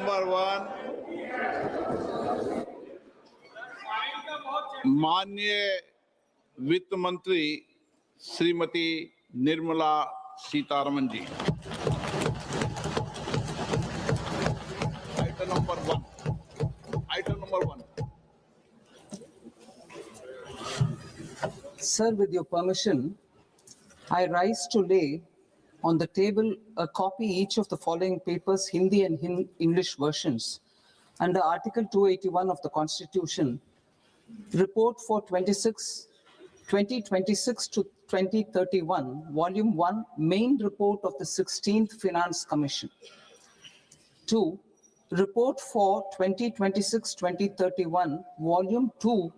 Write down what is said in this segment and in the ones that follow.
number 1, माननीय वित्त मंत्री श्रीमती निर्मला सीतारमन जी। Item number 1. Item number 1. Sir, with your permission, I rise to lay on the table a copy each of the following papers, Hindi and English versions, under Article 281 of the Constitution, Report for 2026 to 2031, Volume 1, Main Report of the 16th Finance Commission. 2. Report for 2026-2031, Volume 2,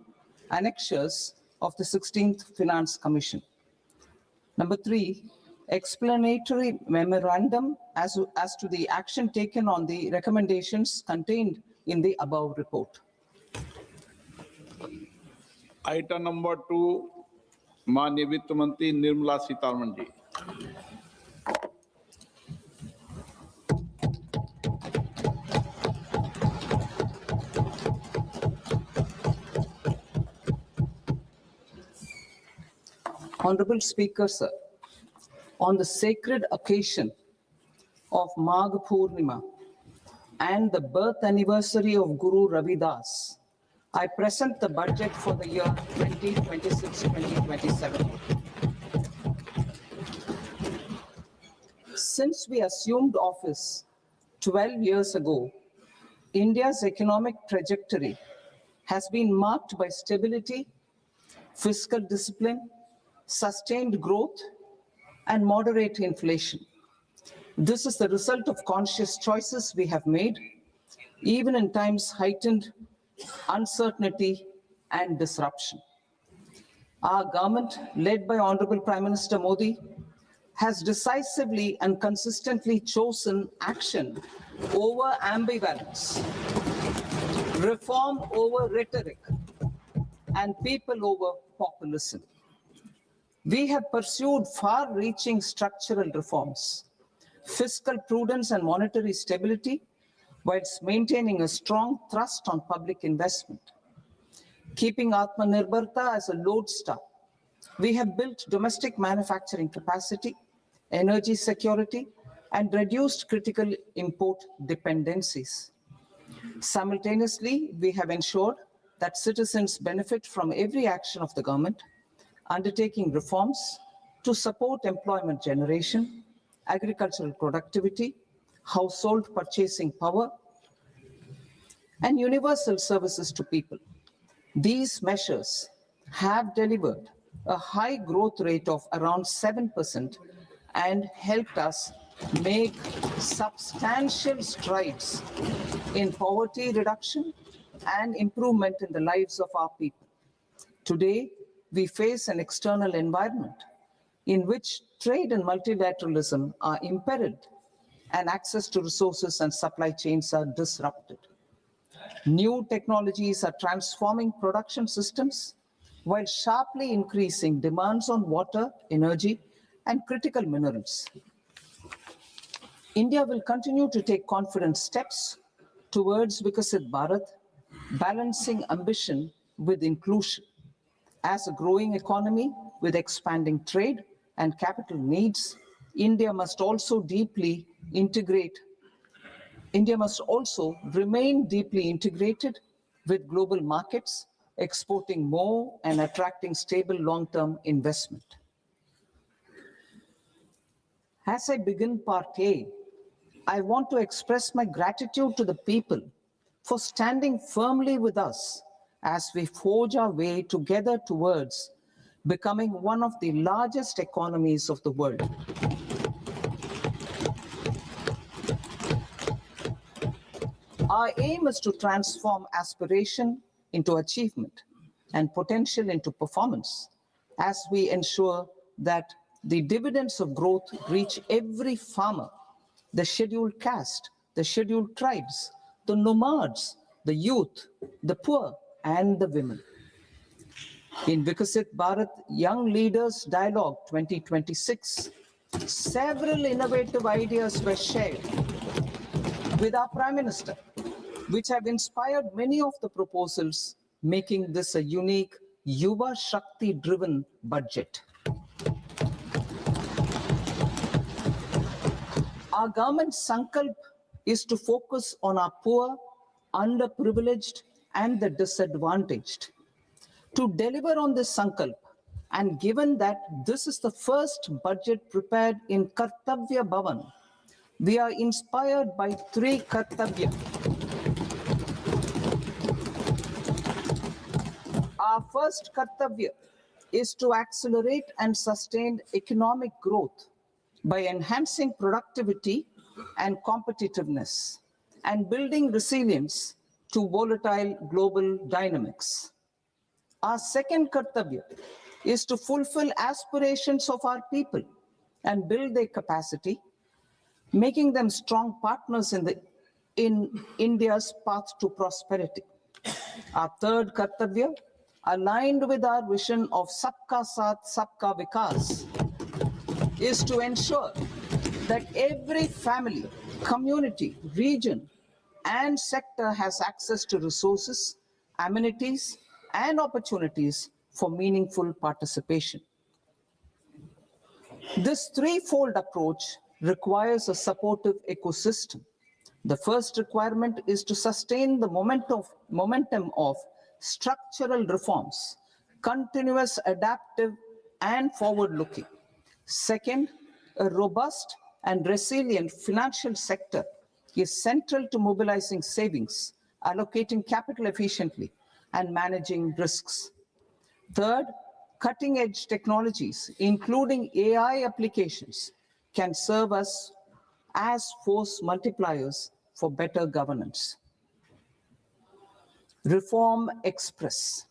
Annexures of the 16th Finance Commission. Number 3, explanatory memorandum as to the action taken on the recommendations contained in the above report. Item number 2, माननीय वित्त मंत्री निर्मला सीतारमन जी। Honorable Speaker, sir, on the sacred occasion of Magh Purnima and the birth anniversary of Guru Ravidas, I present the budget for the year 2026-2027. Since we assumed office 12 years ago, India's economic trajectory has been marked by stability, fiscal discipline, sustained growth, and moderate inflation. This is the result of conscious choices we have made, even in times heightened uncertainty and disruption. Our government, led by Honorable Prime Minister Modi, has decisively and consistently chosen action over ambivalence, reform over rhetoric, and people over populism. We have pursued far-reaching structural reforms, fiscal prudence and monetary stability, whilst maintaining a strong thrust on public investment. Keeping Atmanirbharta as a lodestar, we have built domestic manufacturing capacity, energy security, and reduced critical import dependencies. Simultaneously, we have ensured that citizens benefit from every action of the government, undertaking reforms to support employment generation, agricultural productivity, household purchasing power, and universal services to people. These measures have delivered a high growth rate of around 7% and helped us make substantial strides in poverty reduction and improvement in the lives of our people. Today, we face an external environment in which trade and multilateralism are imperiled and access to resources and supply chains are disrupted. New technologies are transforming production systems while sharply increasing demands on water, energy, and critical minerals. India will continue to take confident steps towards Vikasit Bharat, balancing ambition with inclusion. As a growing economy with expanding trade and capital needs, India must also remain deeply integrated with global markets, exporting more and attracting stable long-term investment. As I begin Part A, I want to express my gratitude to the people for standing firmly with us as we forge our way together towards becoming one of the largest economies of the world. Our aim is to transform aspiration into achievement and potential into performance as we ensure that the dividends of growth reach every farmer, the scheduled caste, the scheduled tribes, the nomads, the youth, the poor, and the women. In Vikasit Bharat Young Leaders Dialogue 2026, several innovative ideas were shared. with our Prime Minister, which have inspired many of the proposals, making this a unique Yuva Shakti-driven budget. Our government's sankalp is to focus on our poor, underprivileged, and the disadvantaged. To deliver on this sankalp, and given that this is the first budget prepared in Kartavya Bhavan, we are inspired by three Kartavya. Our first Kartavya is to accelerate and sustain economic growth by enhancing productivity and competitiveness and building resilience to volatile global dynamics. Our second Kartavya is to fulfill aspirations of our people and build their capacity, making them strong partners in India's path to prosperity. Our third Kartavya, aligned with our vision of Sabka Saath, Sabka Vikas, is to ensure that every family, community, region, and sector has access to resources, amenities, and opportunities for meaningful participation. This threefold approach requires a supportive ecosystem. The first requirement is to sustain the momentum of structural reforms, continuous, adaptive, and forward-looking. Second, a robust and resilient financial sector is central to mobilizing savings, allocating capital efficiently, and managing risks. Third, cutting-edge technologies, including AI applications, can serve us as force multipliers for better governance. Reform Express.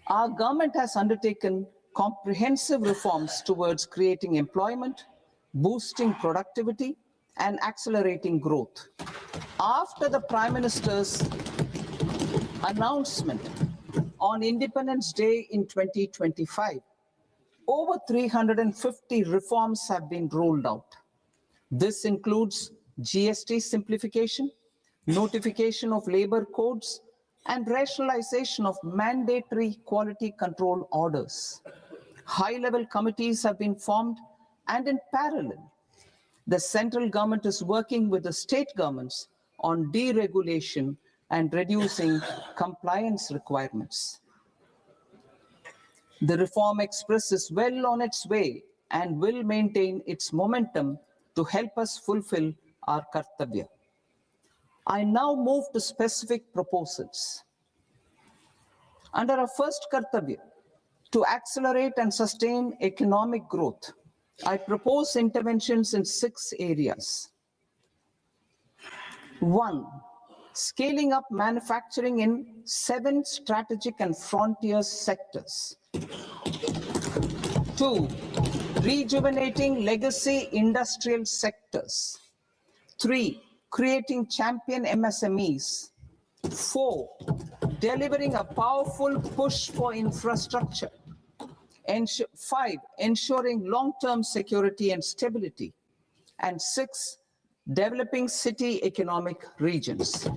Our government has undertaken comprehensive reforms towards creating employment, boosting productivity, and accelerating growth. After the Prime Minister's announcement on Independence Day in 2025, over 350 reforms have been rolled out. This includes GST simplification, notification of labor codes, and rationalization of mandatory quality control orders. High-level committees have been formed, and in parallel, the central government is working with the state governments on deregulation and reducing compliance requirements. The Reform Express is well on its way and will maintain its momentum to help us fulfill our Kartavya. I now move to specific proposals. Under our first Kartavya, to accelerate and sustain economic growth, I propose interventions in 6 areas. 1. Scaling up manufacturing in 7 strategic and frontier sectors. 2. Rejuvenating legacy industrial sectors. 3. Creating champion MSMEs. 4. Delivering a powerful push for infrastructure. 5. Ensuring long-term security and stability. And 6. Developing city economic regions.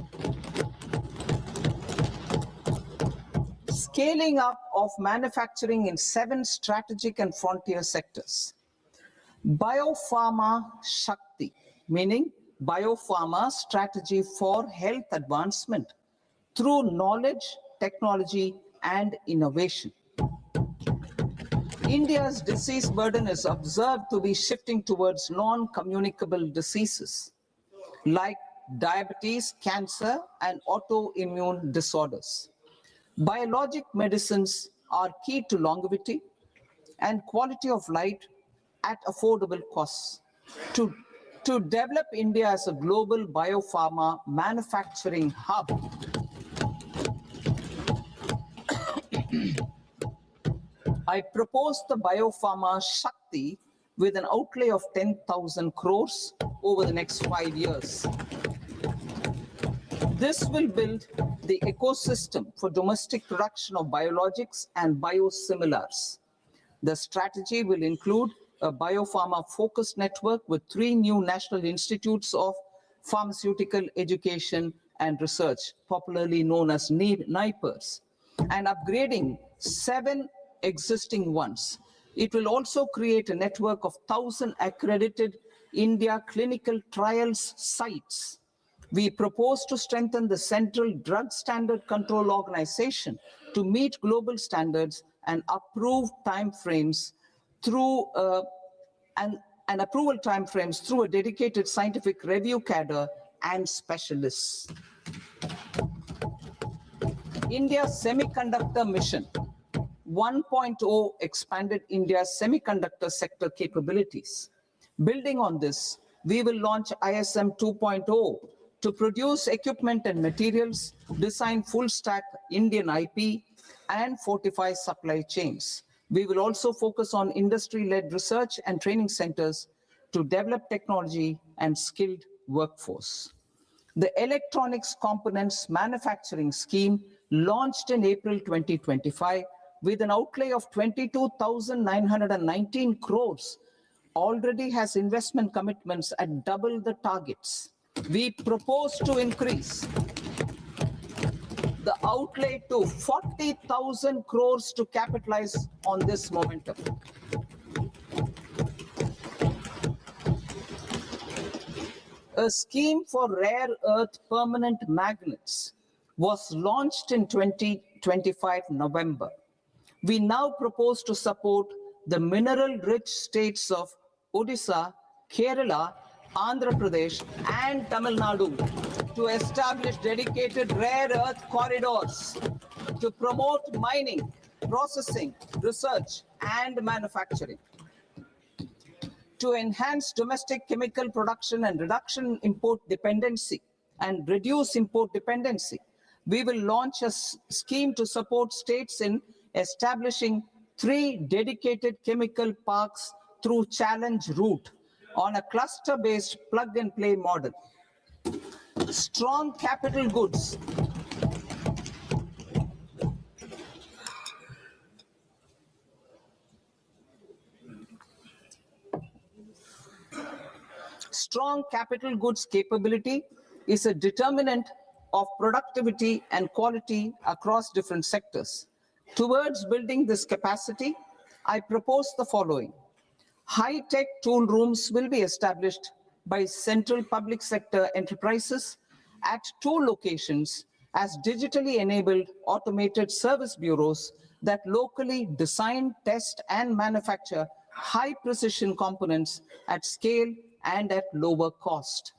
Scaling up of manufacturing in 7 strategic and frontier sectors. Biopharma Shakti, meaning biopharma strategy for health advancement through knowledge, technology, and innovation. India's disease burden is observed to be shifting towards non-communicable diseases like diabetes, cancer, and autoimmune disorders. Biologic medicines are key to longevity and quality of life at affordable costs. To develop India as a global biopharma manufacturing hub, I propose the Biopharma Shakti with an outlay of 10,000 crores over the next 5 years. This will build the ecosystem for domestic production of biologics and biosimilars. The strategy will include a biopharma focused network with 3 new national institutes of pharmaceutical education and research, popularly known as NIPERS, and upgrading 7 existing ones. It will also create a network of 1,000 accredited India clinical trials sites. We propose to strengthen the Central Drug Standard Control Organization to meet global standards and approve timeframes through and approval timeframes through a dedicated scientific review cadre and specialists. India Semiconductor Mission 1.0 expanded India's semiconductor sector capabilities. Building on this, we will launch ISM 2.0 to produce equipment and materials, design full-stack Indian IP, and fortify supply chains. We will also focus on industry-led research and training centers to develop technology and skilled workforce. The Electronics Components Manufacturing Scheme, launched in April 2025 with an outlay of 22,919 crores, already has investment commitments at double the targets. We propose to increase the outlay to 40,000 crores to capitalize on this momentum. A scheme for rare earth permanent magnets was launched in 2025 November. We now propose to support the mineral-rich states of Odisha, Kerala, Andhra Pradesh, and Tamil Nadu to establish dedicated rare earth corridors to promote mining, processing, research, and manufacturing. To enhance domestic chemical production and reduction import dependency and reduce import dependency, we will launch a scheme to support states in establishing 3 dedicated chemical parks through challenge route on a cluster-based plug-and-play model. Strong capital goods. Strong capital goods capability is a determinant of productivity and quality across different sectors. Towards building this capacity, I propose the following. High-tech tool rooms will be established by central public sector enterprises at 2 locations as digitally enabled automated service bureaus that locally design, test, and manufacture high-precision components at scale and at lower cost.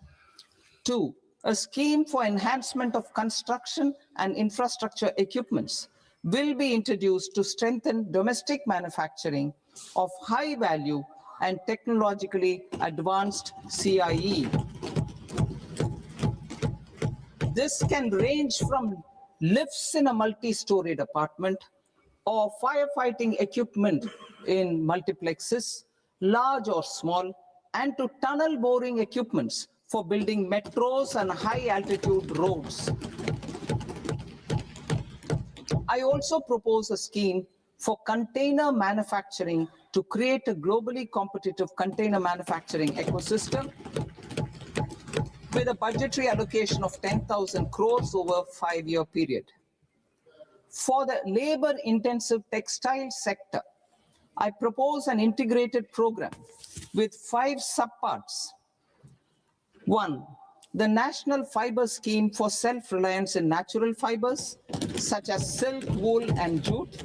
2, a scheme for enhancement of construction and infrastructure equipments will be introduced to strengthen domestic manufacturing of high value and technologically advanced CIE. This can range from lifts in a multi-storied apartment or firefighting equipment in multiplexes, large or small, and to tunnel boring equipments for building metros and high-altitude roads. I also propose a scheme for container manufacturing to create a globally competitive container manufacturing ecosystem with a budgetary allocation of 10,000 crores over a 5-year period. For the labor-intensive textile sector, I propose an integrated program with 5 subparts. 1, the National Fiber Scheme for self-reliance in natural fibers, such as silk, wool, and jute,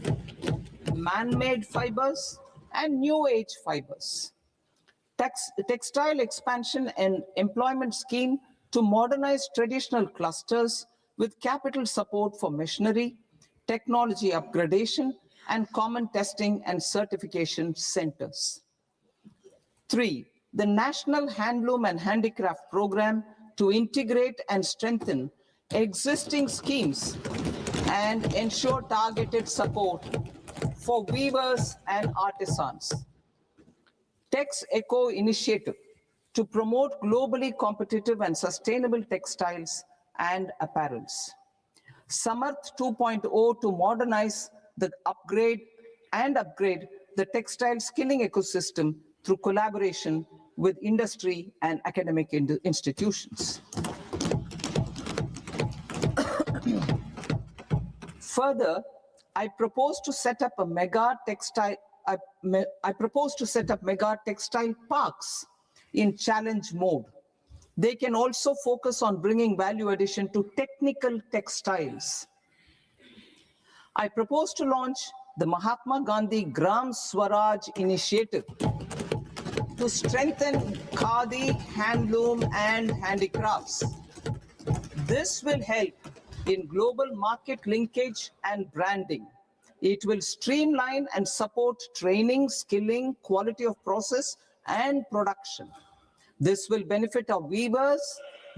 man-made fibers, and new age fibers. Textile expansion and employment scheme to modernize traditional clusters with capital support for machinery, technology upgradation, and common testing and certification centers. 3, the National Handloom and Handicraft Program to integrate and strengthen existing schemes and ensure targeted support for weavers and artisans. Tex Eco Initiative to promote globally competitive and sustainable textiles and apparels. Samarth 2.0 to modernize the upgrade the textile skilling ecosystem through collaboration with industry and academic institutions. Further, I propose to set up a mega textile parks in challenge mode. They can also focus on bringing value addition to technical textiles. I propose to launch the Mahatma Gandhi Gram Swaraj initiative to strengthen khadi, handloom, and handicrafts. This will help in global market linkage and branding. It will streamline and support training, skilling, quality of process, and production. This will benefit our weavers,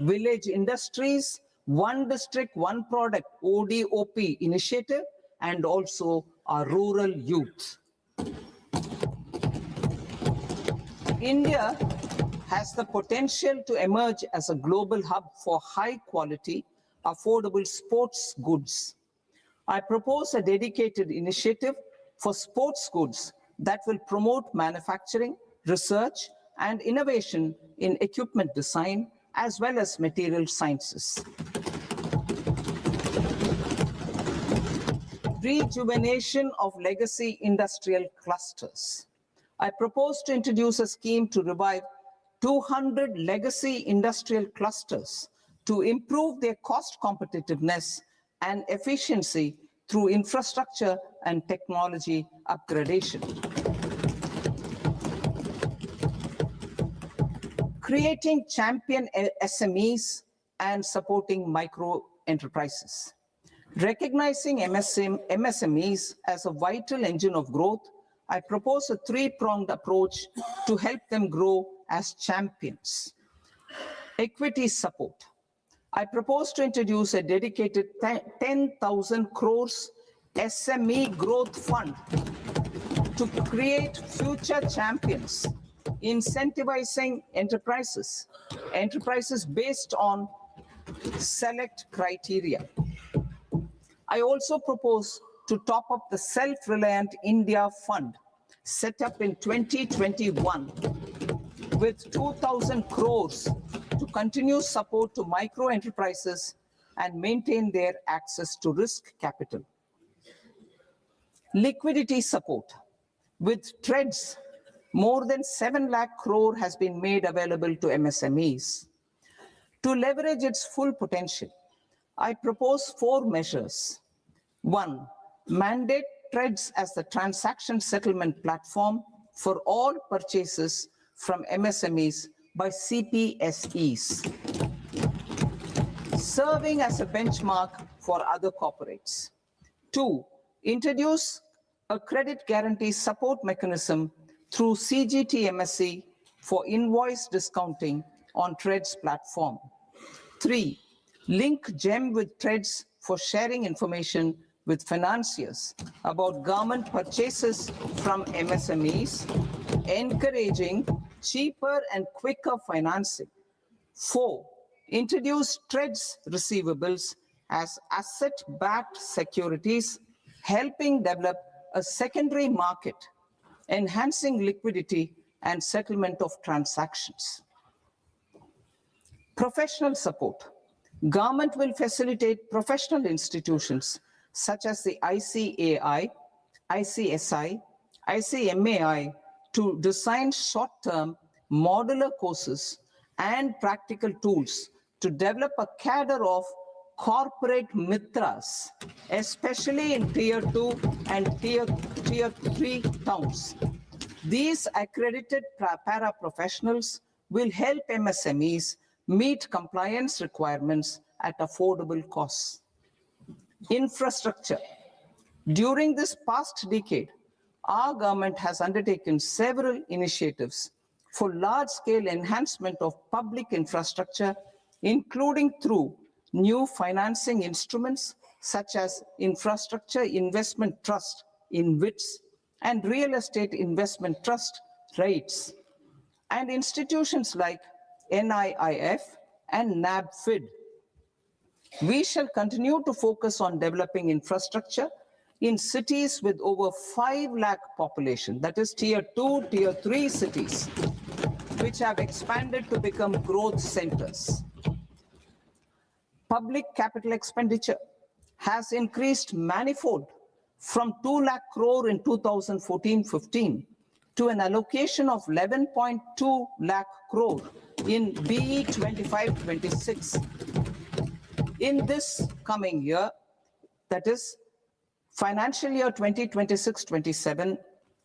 village industries, one district, one product, ODOP initiative, and also our rural youth. India has the potential to emerge as a global hub for high quality, affordable sports goods. I propose a dedicated initiative for sports goods that will promote manufacturing, research, and innovation in equipment design, as well as material sciences. Rejuvenation of legacy industrial clusters. I propose to introduce a scheme to revive 200 legacy industrial clusters to improve their cost competitiveness and efficiency through infrastructure and technology upgradation. Creating champion SMEs and supporting micro enterprises. Recognizing MSMEs as a vital engine of growth, I propose a three-pronged approach to help them grow as champions. Equity support. I propose to introduce a dedicated 10,000 crores SME growth fund to create future champions, incentivizing enterprises based on select criteria. I also propose to top up the Self-Reliant India Fund set up in 2021 with 2,000 crores to continue support to micro enterprises and maintain their access to risk capital. Liquidity support. With TREDS, more than 7 lakh crore has been made available to MSMEs. To leverage its full potential, I propose 4 measures. 1, mandate TREDS as the transaction settlement platform for all purchases from MSMEs by CPSEs, serving as a benchmark for other corporates. 2, introduce a credit guarantee support mechanism through CGTMSE for invoice discounting on TREDS platform. 3, link GEM with TREDS for sharing information with financiers about government purchases from MSMEs, encouraging cheaper and quicker financing. 4, introduce TREDS receivables as asset-backed securities, helping develop a secondary market, enhancing liquidity and settlement of transactions. Professional support. Government will facilitate professional institutions such as the ICAI, ICSI, ICMAI to design short-term modular courses and practical tools to develop a cadre of corporate mitras, especially in tier 2 and tier 3 towns. These accredited para-professionals will help MSMEs meet compliance requirements at affordable costs. Infrastructure. During this past decade, our government has undertaken several initiatives for large-scale enhancement of public infrastructure, including through new financing instruments such as Infrastructure Investment Trust in WITS and Real Estate Investment Trust REITs, and institutions like NIIF and NABFID. We shall continue to focus on developing infrastructure in cities with over 5 lakh population, that is tier 2, tier 3 cities, which have expanded to become growth centers. Public capital expenditure has increased manifold from 2 lakh crore in 2014-15 to an allocation of 11.2 lakh crore in BE 25-26. In this coming year, that is financial year 2026-27,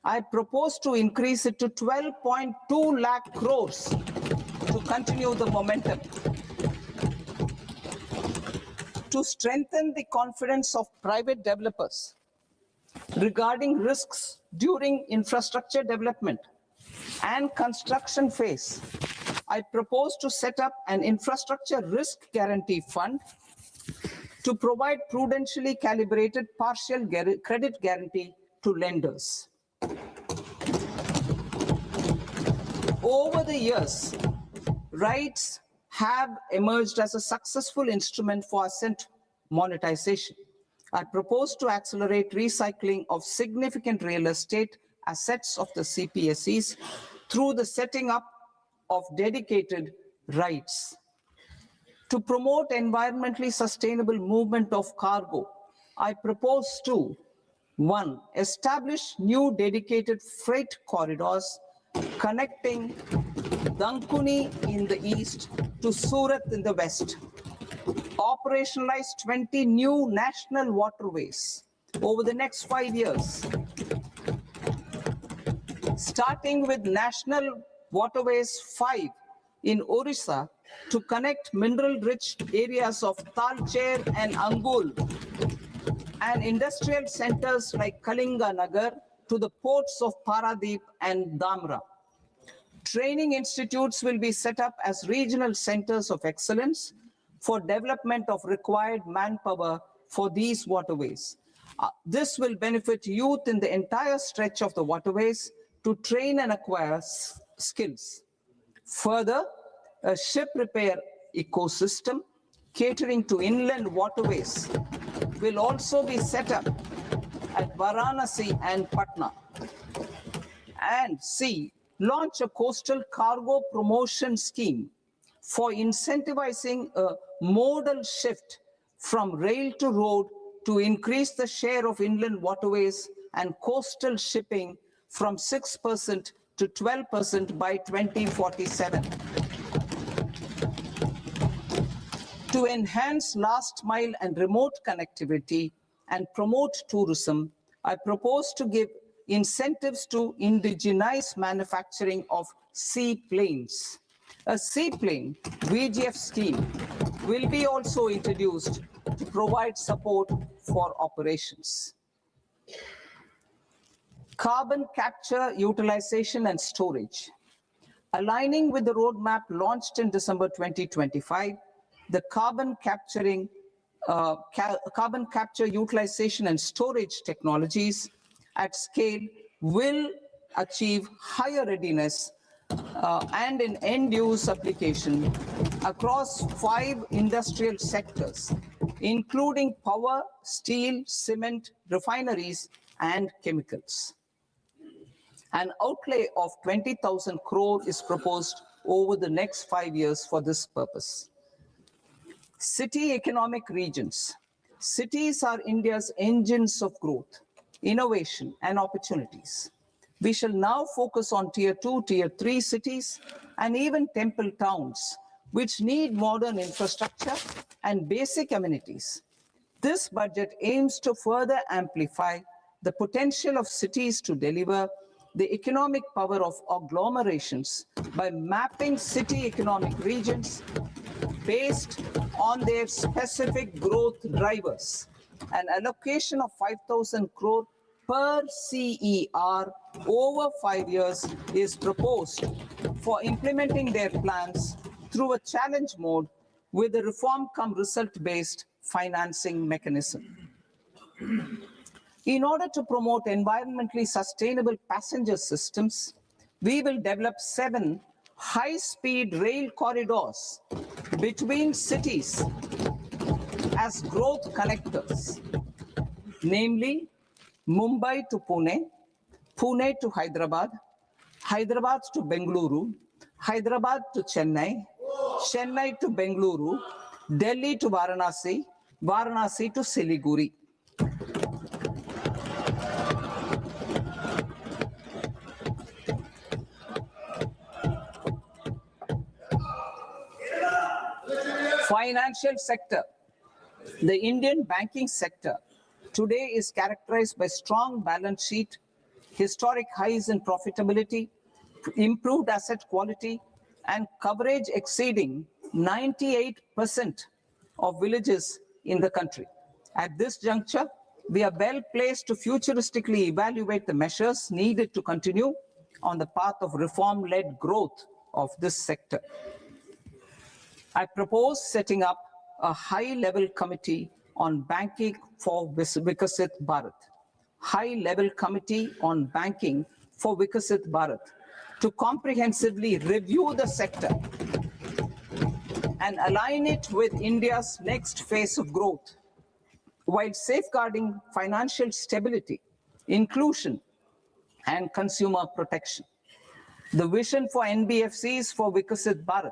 I propose to increase it to 12.2 lakh crores to continue the momentum. To strengthen the confidence of private developers regarding risks during infrastructure development and construction phase, I propose to set up an infrastructure risk guarantee fund to provide prudentially calibrated partial credit guarantee to lenders. Over the years, rights have emerged as a successful instrument for asset monetization. I propose to accelerate recycling of significant real estate assets of the CPSEs through the setting up of dedicated rights. To promote environmentally sustainable movement of cargo, I propose to 1. Establish new dedicated freight corridors connecting Dankuni in the east to Surat in the west. Operationalize 20 new national waterways over the next 5 years, starting with National Waterways 5 in Orissa to connect mineral-rich areas of Talcher and Angul and industrial centers like Kalinga Nagar to the ports of Paradeep and Dhamra. Training institutes will be set up as regional centers of excellence for development of required manpower for these waterways. This will benefit youth in the entire stretch of the waterways to train and acquire skills. Further, a ship repair ecosystem catering to inland waterways will also be set up at Varanasi and Patna. And C, launch a coastal cargo promotion scheme for incentivizing a modal shift from rail to road to increase the share of inland waterways and coastal shipping from 6% to 12% by 2047. To enhance last mile and remote connectivity and promote tourism, I propose to give incentives to indigenize manufacturing of seaplanes. A seaplane VGF scheme will be also introduced to provide support for operations. Carbon capture, utilization, and storage. Aligning with the roadmap launched in December 2025, the carbon capture, utilization, and storage technologies at scale will achieve higher readiness and in end-use application across 5 industrial sectors, including power, steel, cement, refineries, and chemicals. An outlay of 20,000 crore is proposed over the next 5 years for this purpose. City economic regions. Cities are India's engines of growth, innovation, and opportunities. We shall now focus on Tier 2, Tier 3 cities, and even temple towns, which need modern infrastructure and basic amenities. This budget aims to further amplify the potential of cities to deliver the economic power of agglomerations by mapping city economic regions based on their specific growth drivers. An allocation of 5,000 crore per CER over 5 years is proposed for implementing their plans through a challenge mode with a reform cum result-based financing mechanism. In order to promote environmentally sustainable passenger systems, we will develop 7 high-speed rail corridors between cities as growth connectors, namely Mumbai to Pune, Pune to Hyderabad, Hyderabad to Bengaluru, Hyderabad to Chennai, Chennai to Bengaluru, Delhi to Varanasi, Varanasi to Siliguri. Financial sector. The Indian banking sector today is characterized by strong balance sheet, historic highs in profitability, improved asset quality, and coverage exceeding 98% of villages in the country. At this juncture, we are well placed to futuristically evaluate the measures needed to continue on the path of reform-led growth of this sector. I propose setting up a high-level committee on banking for Vikasit Bharat. High-level committee on banking for Vikasit Bharat to comprehensively review the sector and align it with India's next phase of growth, while safeguarding financial stability, inclusion, and consumer protection. The vision for NBFCs for Vikasit Bharat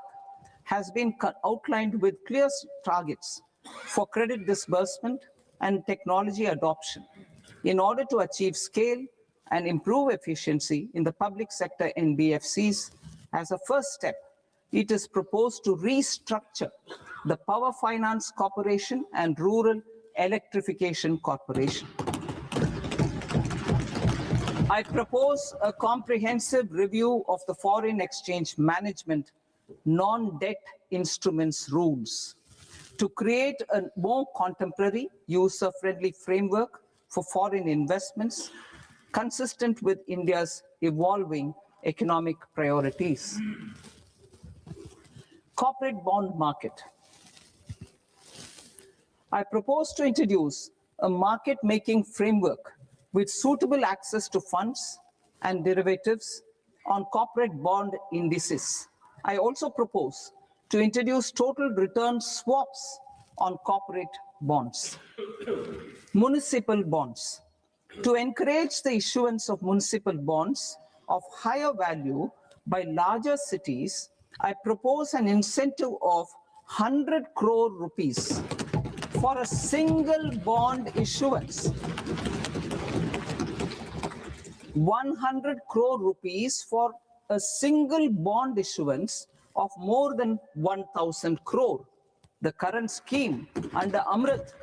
has been outlined with clear targets for credit disbursement and technology adoption in order to achieve scale and improve efficiency in the public sector NBFCs. As a first step, it is proposed to restructure the Power Finance Corporation and Rural Electrification Corporation. I propose a comprehensive review of the foreign exchange management non-debt instruments rules to create a more contemporary, user-friendly framework for foreign investments consistent with India's evolving economic priorities. Corporate bond market. I propose to introduce a market-making framework with suitable access to funds and derivatives on corporate bond indices. I also propose to introduce total return swaps on corporate bonds. Municipal bonds. To encourage the issuance of municipal bonds of higher value by larger cities, I propose an incentive of 100 crore rupees for a single bond issuance. 100 crore rupees for a single bond issuance of more than 1,000 crore. The current scheme under Amrit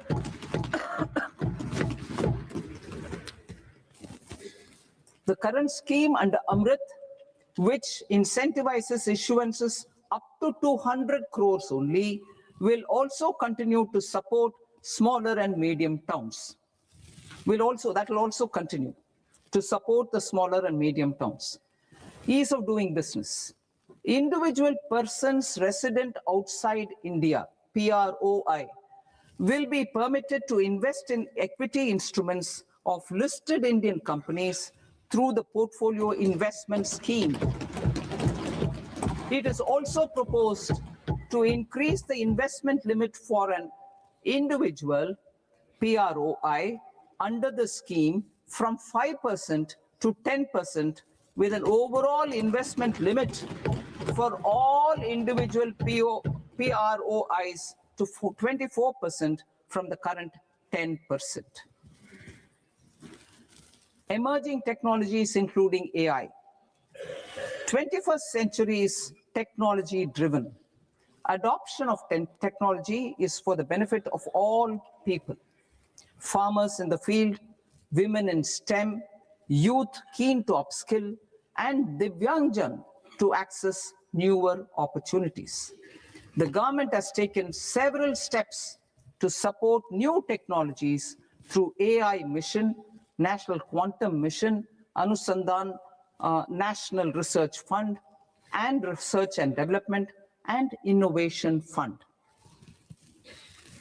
which incentivizes issuances up to 200 crores only, will also continue to support smaller and medium towns. That will also continue to support the smaller and medium towns. Ease of doing business. Individual persons resident outside India, PROI, will be permitted to invest in equity instruments of listed Indian companies through the portfolio investment scheme. It is also proposed to increase the investment limit for an individual PROI under the scheme from 5% to 10%, with an overall investment limit for all individual PROIs to 24% from the current 10%. Emerging technologies including AI. 21st century is technology driven. Adoption of technology is for the benefit of all people. Farmers in the field, women in STEM, youth keen to upskill, and Divyangjan to access newer opportunities. The government has taken several steps to support new technologies through AI Mission, National Quantum Mission, Anusandhan National Research Fund, and Research and Development and Innovation Fund.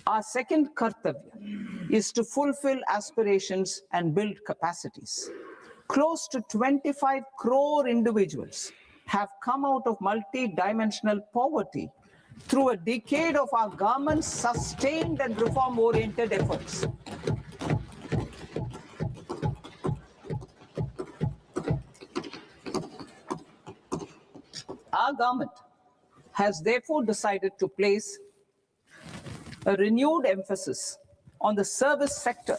Our second kartavya is to fulfill aspirations and build capacities. Close to 25 crore individuals have come out of multi-dimensional poverty through a decade of our government's sustained and reform-oriented efforts. Our government has therefore decided to place a renewed emphasis on the service sector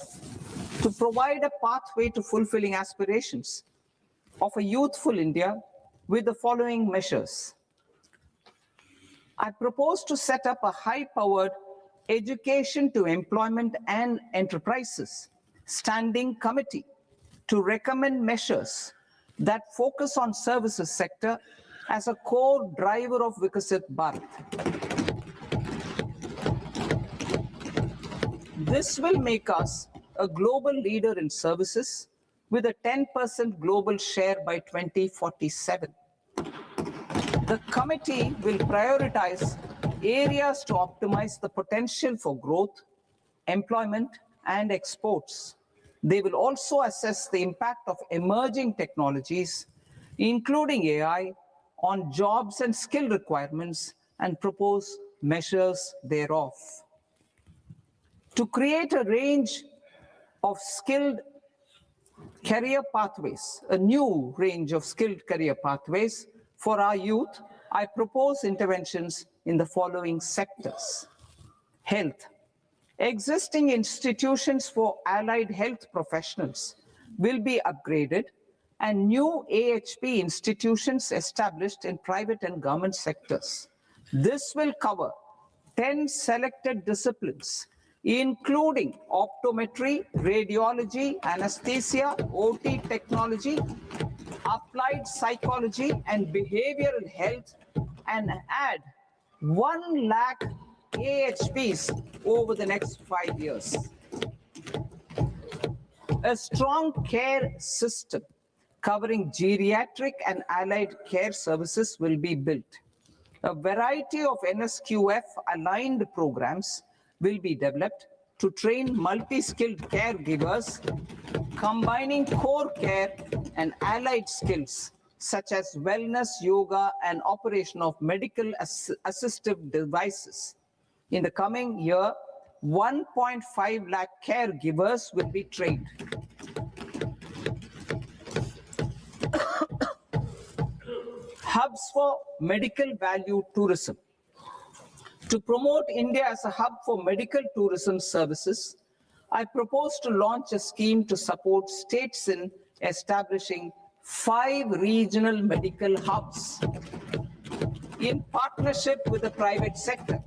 to provide a pathway to fulfilling aspirations of a youthful India with the following measures. I propose to set up a high-powered Education to Employment and Enterprises Standing Committee to recommend measures that focus on services sector as a core driver of Vikasit Bharat. This will make us a global leader in services with a 10% global share by 2047. The committee will prioritize areas to optimize the potential for growth, employment, and exports. They will also assess the impact of emerging technologies, including AI, on jobs and skill requirements and propose measures thereof. To create a range of skilled career pathways, a new range of skilled career pathways for our youth, I propose interventions in the following sectors. Health. Existing institutions for allied health professionals will be upgraded and new AHP institutions established in private and government sectors. This will cover 10 selected disciplines, including optometry, radiology, anesthesia, OT technology, applied psychology, and behavioral health, and add 1 lakh AHPs over the next 5 years. A strong care system covering geriatric and allied care services will be built. A variety of NSQF-aligned programs will be developed to train multi-skilled caregivers, combining core care and allied skills such as wellness, yoga, and operation of medical assistive devices. In the coming year, 1.5 lakh caregivers will be trained. Hubs for medical value tourism. To promote India as a hub for medical tourism services, I propose to launch a scheme to support states in establishing 5 regional medical hubs in partnership with the private sector.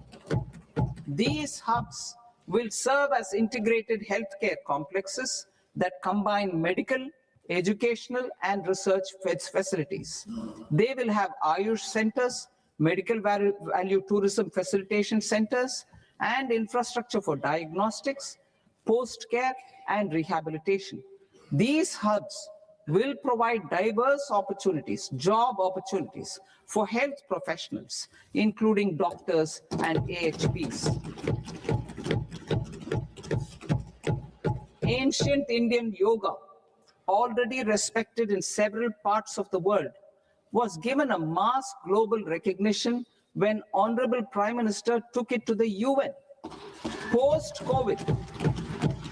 These hubs will serve as integrated healthcare complexes that combine medical, educational, and research facilities. They will have Ayush centers, medical value tourism facilitation centers, and infrastructure for diagnostics, post-care, and rehabilitation. These hubs will provide diverse opportunities, job opportunities for health professionals, including doctors and AHPs. Ancient Indian yoga, already respected in several parts of the world, was given a mass global recognition when Honorable Prime Minister took it to the UN. Post-COVID,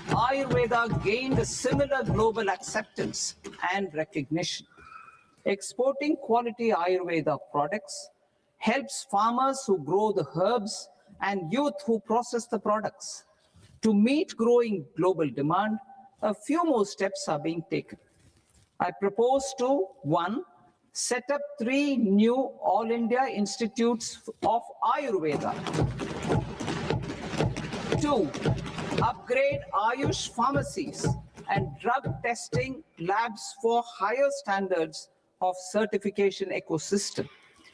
Ayurveda gained a similar global acceptance and recognition. Exporting quality Ayurveda products helps farmers who grow the herbs and youth who process the products. To meet growing global demand, a few more steps are being taken. I propose to 1. Set up 3 new All India Institutes of Ayurveda. 2. Upgrade Ayush pharmacies and drug testing labs for higher standards of certification ecosystem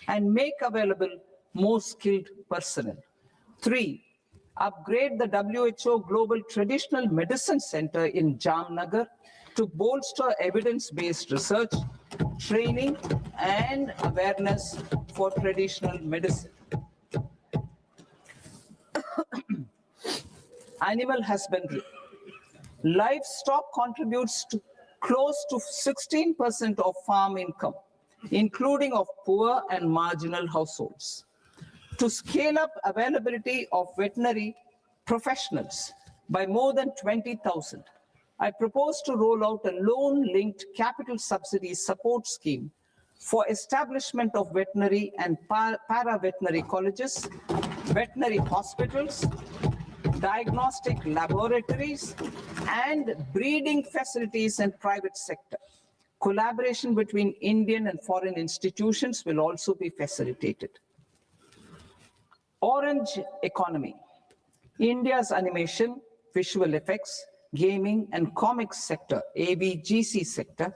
and make available more skilled personnel. 3. Upgrade the WHO Global Traditional Medicine Center in Jamnagar to bolster evidence-based research, training, and awareness for traditional medicine. Animal husbandry. Livestock contributes to close to 16% of farm income, including of poor and marginal households. To scale up availability of veterinary professionals by more than 20,000, I propose to roll out a loan-linked capital subsidy support scheme for establishment of veterinary and para-veterinary colleges, veterinary hospitals, diagnostic laboratories, and breeding facilities in private sector. Collaboration between Indian and foreign institutions will also be facilitated. Orange economy. India's animation, visual effects, gaming, and comics sector, AVGC sector,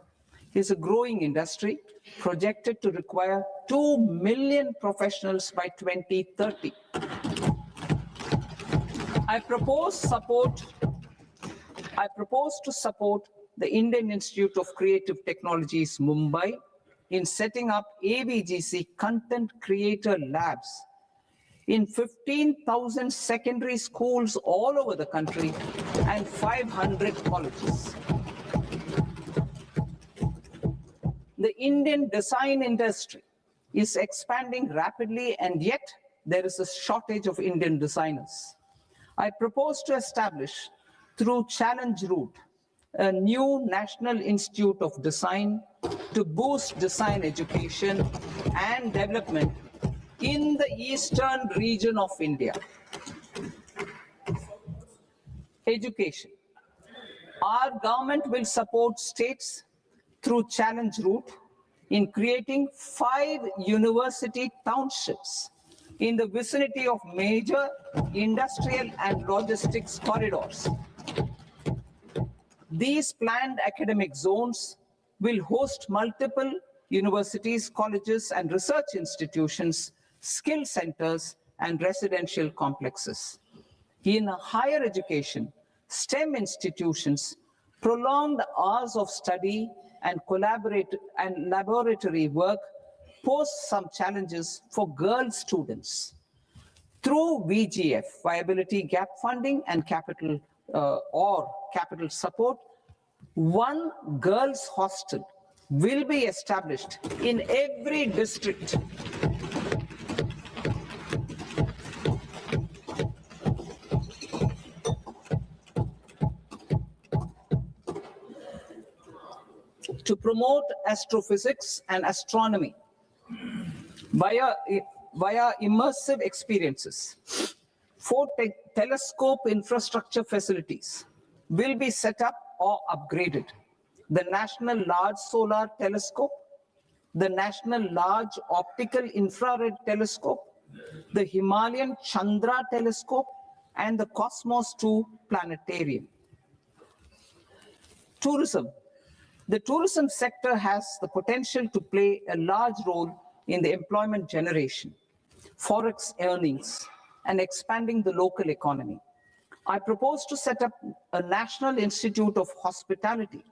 is a growing industry projected to require 2 million professionals by 2030. I propose to support the Indian Institute of Creative Technologies, Mumbai, in setting up AVGC content creator labs in 15,000 secondary schools all over the country and 500 colleges. The Indian design industry is expanding rapidly, and yet there is a shortage of Indian designers. I propose to establish, through challenge route, a new National Institute of Design to boost design education and development in the eastern region of India. Education. Our government will support states through challenge route in creating 5 university townships in the vicinity of major industrial and logistics corridors. These planned academic zones will host multiple universities, colleges, and research institutions, skill centers, and residential complexes. In higher education, STEM institutions, prolonged hours of study and laboratory work pose some challenges for girl students. Through VGF, viability gap funding, and capital support, one girls' hostel will be established in every district. To promote astrophysics and astronomy via immersive experiences. 4 telescope infrastructure facilities will be set up or upgraded. The National Large Solar Telescope, the National Large Optical Infrared Telescope, the Himalayan Chandra Telescope, and the Cosmos 2 Planetarium. Tourism. The tourism sector has the potential to play a large role in the employment generation, forex earnings, and expanding the local economy. I propose to set up a National Institute of Hospitality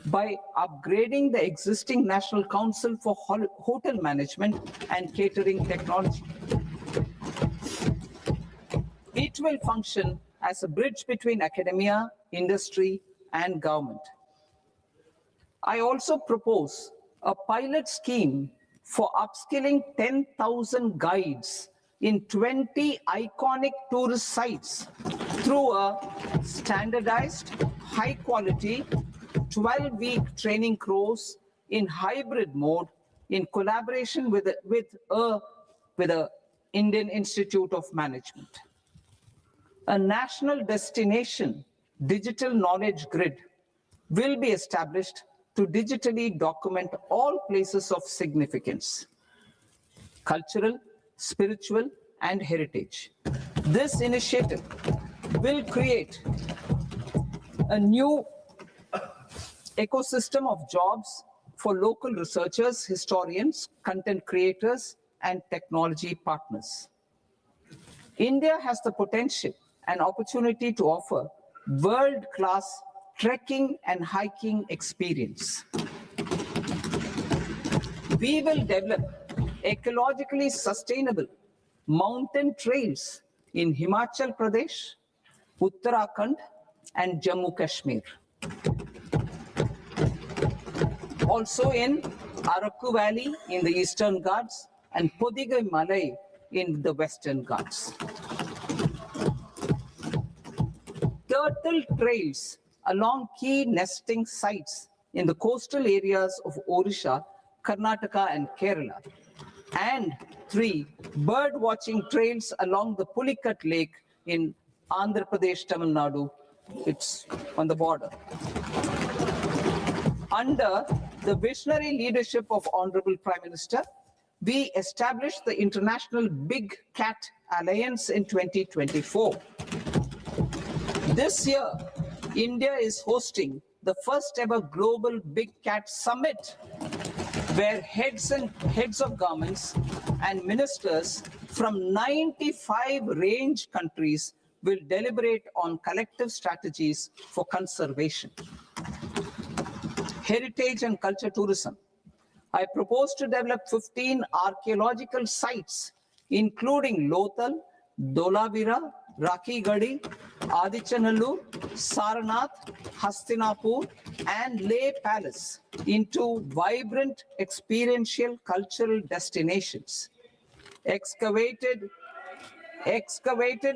by upgrading the existing National Council for Hotel Management and Catering Technology. It will function as a bridge between academia, industry, and government. I also propose a pilot scheme for upskilling 10,000 guides in 20 iconic tourist sites through a standardized, high-quality, 12-week training course in hybrid mode in collaboration with the Indian Institute of Management. A national destination digital knowledge grid will be established to digitally document all places of significance, cultural, spiritual, and heritage. This initiative will create a new ecosystem of jobs for local researchers, historians, content creators, and technology partners. India has the potential and opportunity to offer world-class trekking and hiking experience. We will develop ecologically sustainable mountain trails in Himachal Pradesh, Uttarakhand, and Jammu Kashmir. Also in Araku Valley in the Eastern Ghats and Podigai Malai in the Western Ghats. Turtle trails along key nesting sites in the coastal areas of Odisha Karnataka and Kerala. And 3, bird watching trails along the Pulikat Lake in Andhra Pradesh, Tamil Nadu. It's on the border. Under the visionary leadership of Honorable Prime Minister, we established the International Big Cat Alliance in 2024. This year, India is hosting the first ever Global Big Cat Summit, where heads of governments and ministers from 95 range countries will deliberate on collective strategies for conservation. Heritage and culture tourism. I propose to develop 15 archaeological sites, including Lothal, Dolavira, Rakigadi, Adichanallur, Saranath, Hastinapur, and Leh Palace into vibrant experiential cultural destinations. Excavated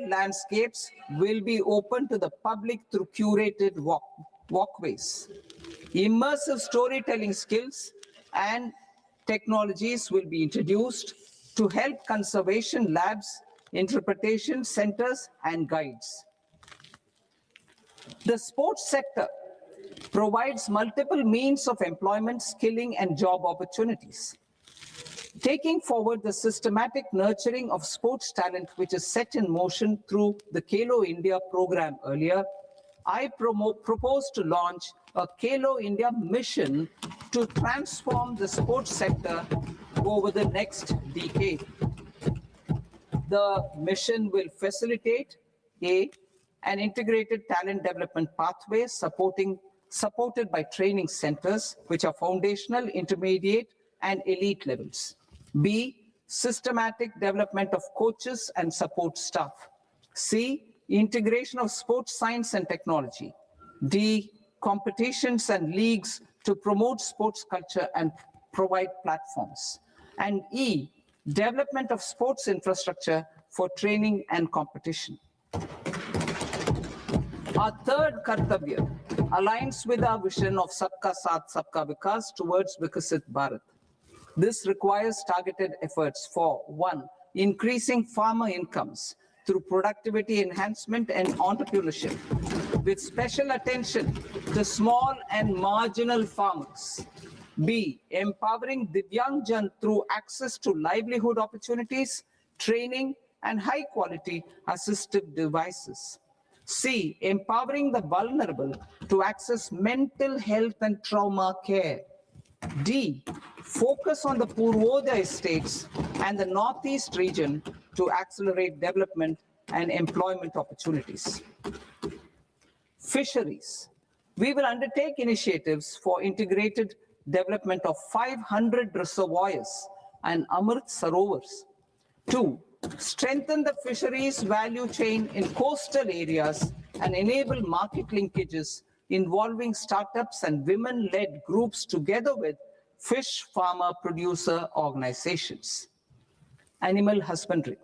landscapes will be open to the public through curated walkways. Immersive storytelling skills and technologies will be introduced to help conservation labs, interpretation centers, and guides. The sports sector provides multiple means of employment, skilling, and job opportunities. Taking forward the systematic nurturing of sports talent, which is set in motion through the Khelo India program earlier, I propose to launch a Khelo India mission to transform the sports sector over the next decade. The mission will facilitate an integrated talent development pathway supported by training centers, which are foundational, intermediate, and elite levels. B, systematic development of coaches and support staff. C, integration of sports science and technology. D, competitions and leagues to promote sports culture and provide platforms. And E, development of sports infrastructure for training and competition. Our third Kartavya aligns with our vision of Sabka Saath, Sabka Vikas towards Vikasit Bharat. This requires targeted efforts for 1, increasing farmer incomes through productivity enhancement and entrepreneurship, with special attention to small and marginal farmers. B, empowering Divyangjan through access to livelihood opportunities, training, and high-quality assistive devices. C, empowering the vulnerable to access mental health and trauma care. D, focus on the Purvodaya states and the Northeast region to accelerate development and employment opportunities. Fisheries. We will undertake initiatives for integrated development of 500 reservoirs and Amrit Sarovars. 2, strengthen the fisheries value chain in coastal areas and enable market linkages involving startups and women-led groups together with fish farmer producer organizations. Animal husbandry.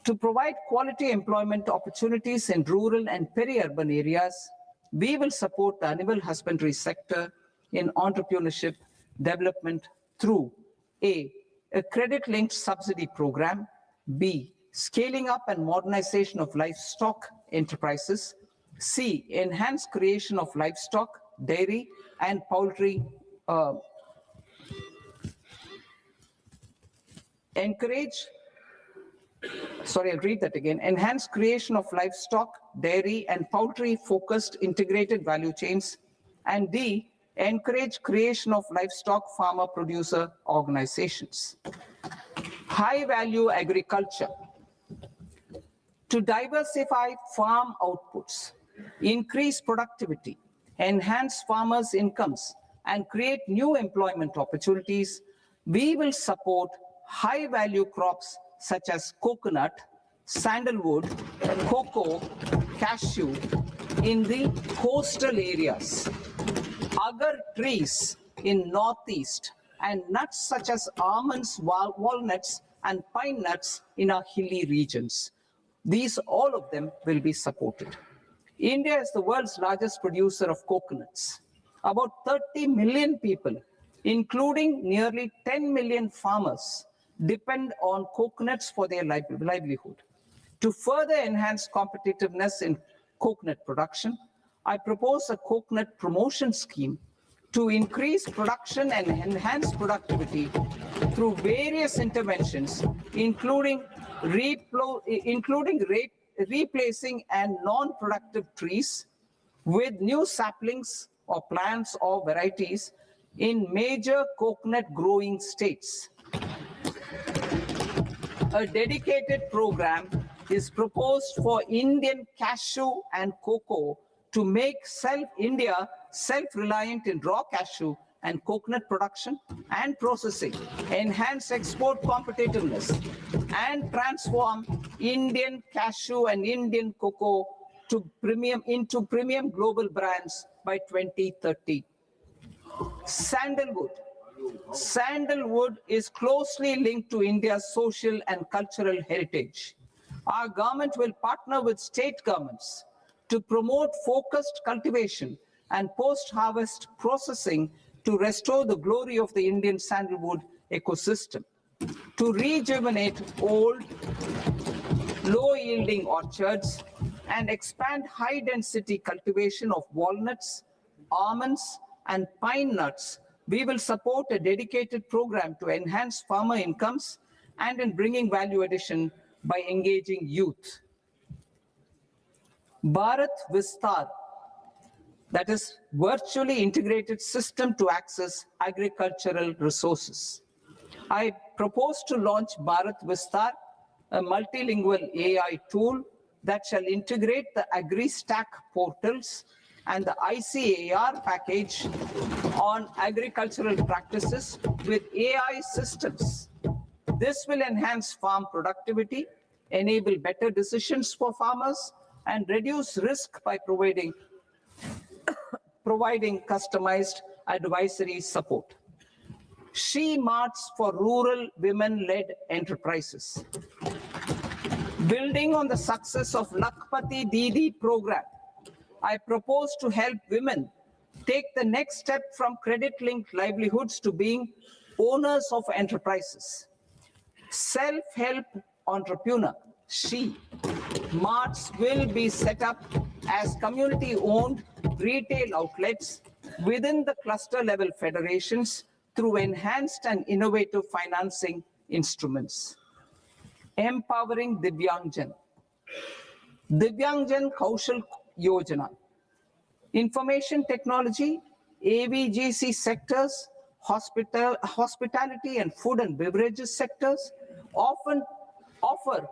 To provide quality employment opportunities in rural and peri-urban areas, we will support the animal husbandry sector in entrepreneurship development through A, credit-linked subsidy program, B, scaling up and modernization of livestock enterprises, C, enhanced creation of livestock, dairy, and poultry, enhanced creation of livestock, dairy, and poultry-focused integrated value chains, and D, encourage creation of livestock farmer producer organizations. High-value agriculture. To diversify farm outputs, increase productivity, enhance farmers' incomes, and create new employment opportunities, we will support high-value crops such as coconut, sandalwood, cocoa, cashew in the coastal areas, agar trees in Northeast, and nuts such as almonds, walnuts, and pine nuts in our hilly regions. All of them will be supported. India is the world's largest producer of coconuts. About 30 million people including nearly 10 million farmers, depend on coconuts for their livelihood. To further enhance competitiveness in coconut production, I propose a coconut promotion scheme to increase production and enhance productivity through various interventions, including replacing and non-productive trees with new saplings or plants or varieties in major coconut growing states. A dedicated program is proposed for Indian cashew and cocoa to make India self-reliant in raw cashew and coconut production and processing, enhance export competitiveness, and transform Indian cashew and Indian cocoa into premium global brands by 2030. Sandalwood. Sandalwood is closely linked to India's social and cultural heritage. Our government will partner with state governments to promote focused cultivation and post-harvest processing to restore the glory of the Indian sandalwood ecosystem, to rejuvenate old, low-yielding orchards, and expand high-density cultivation of walnuts, almonds, and pine nuts. We will support a dedicated program to enhance farmer incomes and in bringing value addition by engaging youth. Bharat Vistar, that is virtually integrated system to access agricultural resources. I propose to launch Bharat Vistar, a multilingual AI tool that shall integrate the AgriStack portals and the ICAR package on agricultural practices with AI systems. This will enhance farm productivity, enable better decisions for farmers, and reduce risk by providing customized advisory support. She Marts for rural women-led enterprises. Building on the success of Lakpati Didi program, I propose to help women take the next step from credit-linked livelihoods to being owners of enterprises. Self-help entrepreneur, She Marts will be set up as community-owned retail outlets within the cluster-level federations through enhanced and innovative financing instruments. Empowering Divyangjan. Divyangjan Kaushal Yojana. Information technology, AVGC sectors, hospitality and food and beverages sectors often offer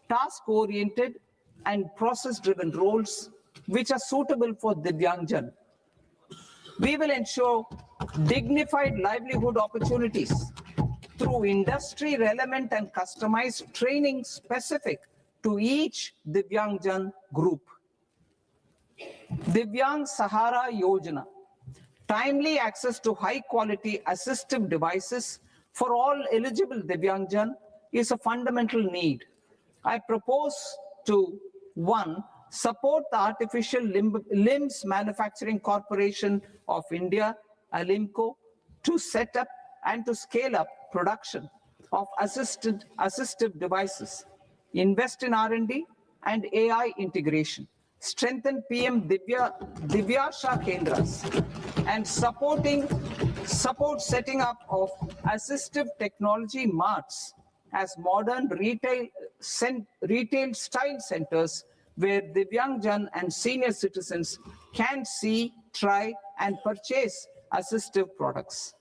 task-oriented and process-driven roles which are suitable for Divyangjan. We will ensure dignified livelihood opportunities through industry-relevant and customized training specific to each Divyangjan group. Divyang Sahara Yojana. Timely access to high-quality assistive devices for all eligible Divyangjan is a fundamental need. I propose to, 1, support the Artificial Limbs Manufacturing Corporation of India, Alimco, to set up and to scale up production of assistive devices, invest in R&D and AI integration, strengthen PM Divyasha Kendras, and support setting up of assistive technology marts as modern retail style centers where Divyangjan and senior citizens can see, try, and purchase assistive products.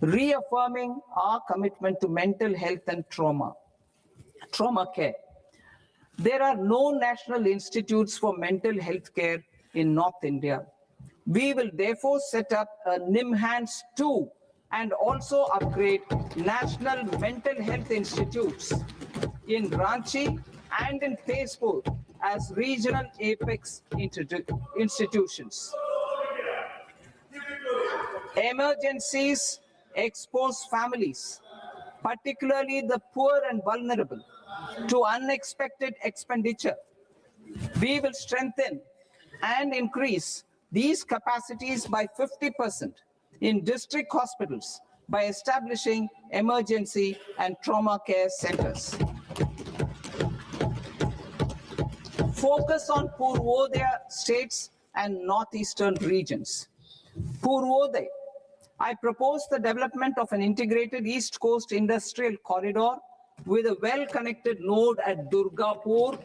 Reaffirming our commitment to mental health and trauma care. There are no national institutes for mental health care in North India. We will therefore set up a NIMHANS 2 and also upgrade national mental health institutes in Ranchi and in Tezpur as regional apex institutions. Emergencies expose families, particularly the poor and vulnerable, to unexpected expenditure. We will strengthen and increase these capacities by 50% in district hospitals by establishing emergency and trauma care centers. Focus on Purvodaya states and northeastern regions. Purvodaya, I propose the development of an integrated East Coast industrial corridor with a well-connected node at Durgapur,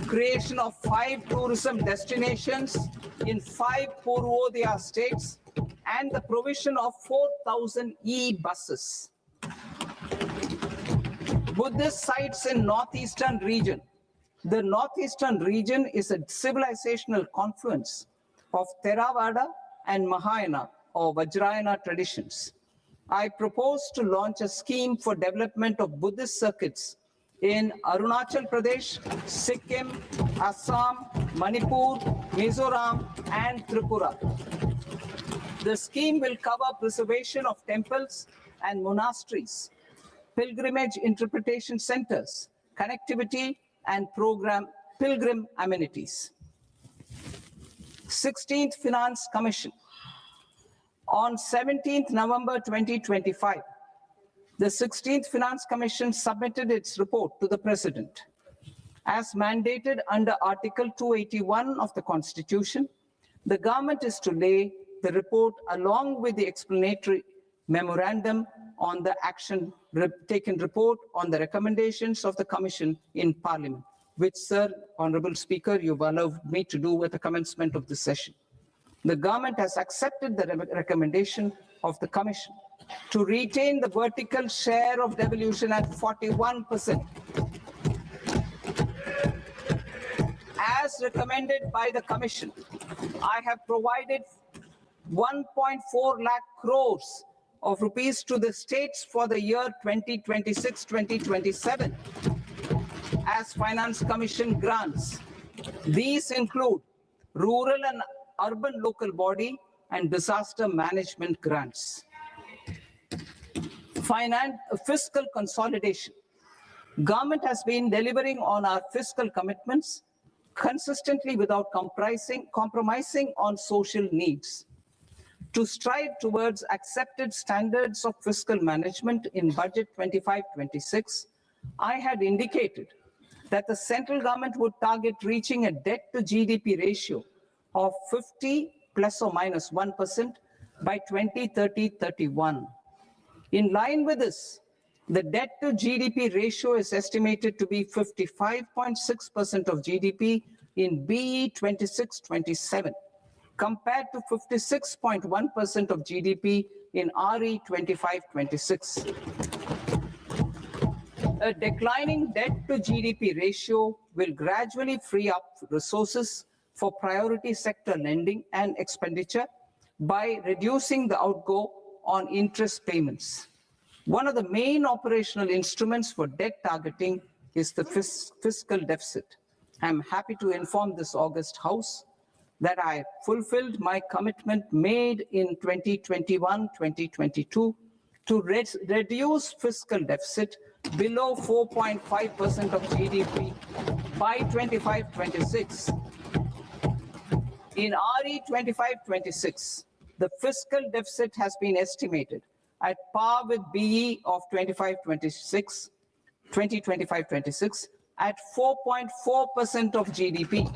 creation of 5 tourism destinations in 5 Purvodaya states, and the provision of 4,000 e-buses. Buddhist sites in northeastern region. The northeastern region is a civilizational confluence of Theravada and Mahayana or Vajrayana traditions. I propose to launch a scheme for development of Buddhist circuits in Arunachal Pradesh, Sikkim, Assam, Manipur, Mizoram, and Tripura. The scheme will cover preservation of temples and monasteries, pilgrimage interpretation centers, connectivity, and pilgrim amenities. 16th Finance Commission. On 17th November 2025, the 16th Finance Commission submitted its report to the President. As mandated under Article 281 of the Constitution, the government is to lay the report along with the explanatory memorandum on the action taken report on the recommendations of the Commission in Parliament, which, Sir, Honorable Speaker, you've allowed me to do at the commencement of this session. The government has accepted the recommendation of the Commission to retain the vertical share of devolution at 41%. As recommended by the Commission, I have provided 1.4 lakh crores of rupees to the states for the year 2026-2027 as Finance Commission grants. These include rural and urban local body and disaster management grants. Fiscal consolidation. Government has been delivering on our fiscal commitments consistently without compromising on social needs. To strive towards accepted standards of fiscal management in Budget 25-26, I had indicated that the central government would target reaching a debt to GDP ratio of 50 plus or minus 1% by 2030-31. In line with this, the debt to GDP ratio is estimated to be 55.6% of GDP in BE 26-27, compared to 56.1% of GDP in RE 25-26. A declining debt to GDP ratio will gradually free up resources for priority sector lending and expenditure by reducing the outgo on interest payments. One of the main operational instruments for debt targeting is the fiscal deficit. I'm happy to inform this August House that I fulfilled my commitment made in 2021-2022 to reduce fiscal deficit below 4.5% of GDP by 25-26. In RE 25-26, the fiscal deficit has been estimated at par with BE of 2025-26 at 4.4% of GDP.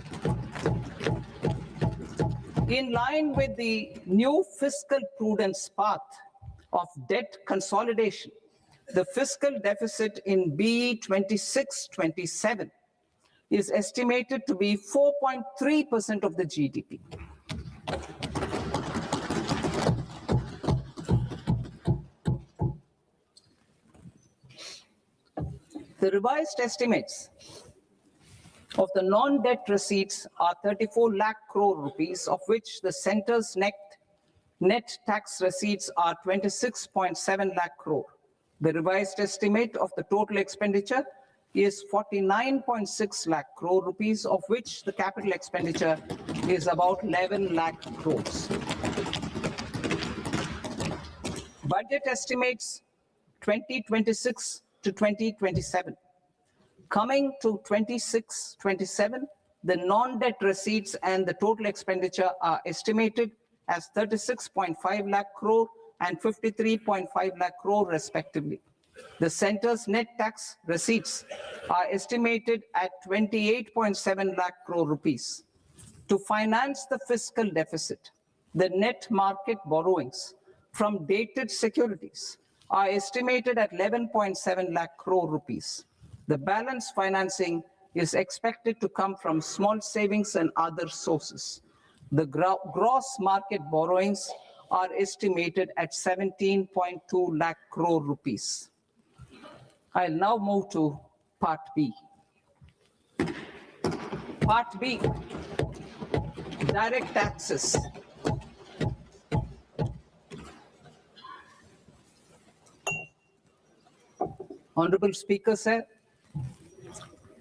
In line with the new fiscal prudence path of debt consolidation, the fiscal deficit in BE 26-27 is estimated to be 4.3% of the GDP. The revised estimates of the non-debt receipts are 34 lakh crore rupees, of which the center's net tax receipts are 26.7 lakh crore. The revised estimate of the total expenditure is 49.6 lakh crore rupees, of which the capital expenditure is about 11 lakh crores. Budget estimates 2026 to 2027. Coming to 26-27, the non-debt receipts and the total expenditure are estimated as 36.5 lakh crore and 53.5 lakh crore respectively. The centre's net tax receipts are estimated at 28.7 lakh crore rupees. To finance the fiscal deficit, the net market borrowings from dated securities are estimated at 11.7 lakh crore rupees. The balance financing is expected to come from small savings and other sources. The gross market borrowings are estimated at 17.2 lakh crore rupees. I'll now move to Part B. Part B, direct taxes. Honorable Speaker, sir,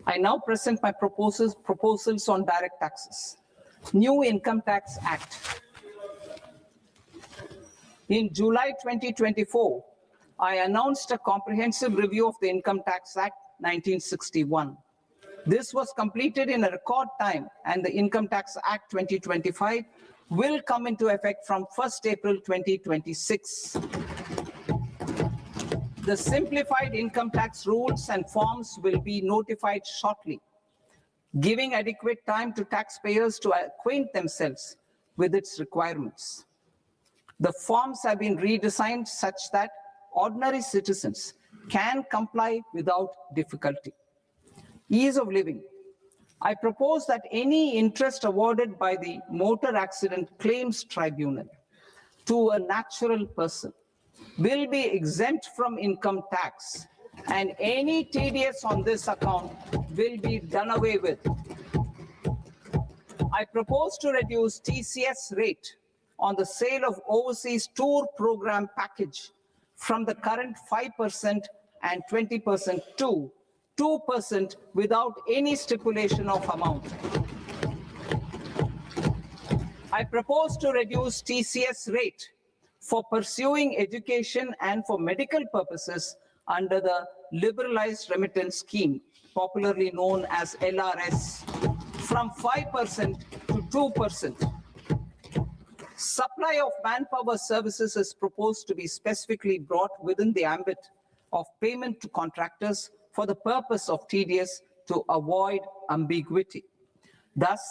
I now present my proposals on direct taxes. New Income Tax Act. In July 2024, I announced a comprehensive review of the Income Tax Act 1961. This was completed in a record time, and the Income Tax Act 2025 will come into effect from 1st April 2026. The simplified income tax rules and forms will be notified shortly, giving adequate time to taxpayers to acquaint themselves with its requirements. The forms have been redesigned such that ordinary citizens can comply without difficulty. Ease of living. I propose that any interest awarded by the Motor Accident Claims Tribunal to a natural person will be exempt from income tax, and any TDS on this account will be done away with. I propose to reduce TCS rate on the sale of overseas tour program package from the current 5% and 20% to 2% without any stipulation of amount. I propose to reduce TCS rate for pursuing education and for medical purposes under the Liberalized Remittance Scheme, popularly known as LRS, from 5% to 2%. Supply of manpower services is proposed to be specifically brought within the ambit of payment to contractors for the purpose of TDS to avoid ambiguity. Thus,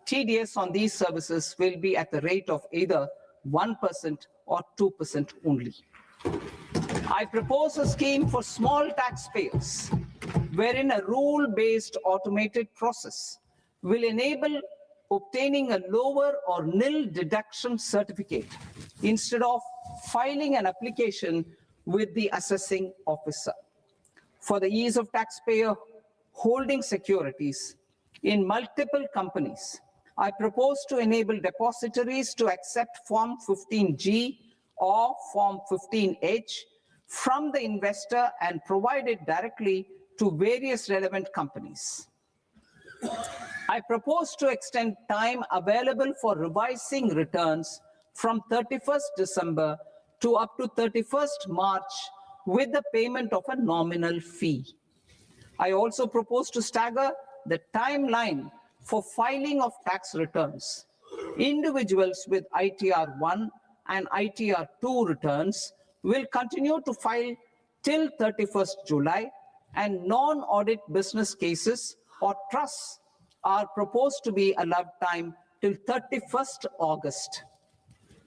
TDS on these services will be at the rate of either 1% or 2% only. I propose a scheme for small taxpayers, wherein a rule-based automated process will enable obtaining a lower or nil deduction certificate instead of filing an application with the assessing officer. For the ease of taxpayer holding securities in multiple companies, I propose to enable depositories to accept Form 15G or Form 15H from the investor and provide it directly to various relevant companies. I propose to extend time available for revising returns from 31st December to up to 31st March with the payment of a nominal fee. I also propose to stagger the timeline for filing of tax returns. Individuals with ITR 1 and ITR 2 returns will continue to file till 31st July, and non-audit business cases or trusts are proposed to be allowed time till 31st August.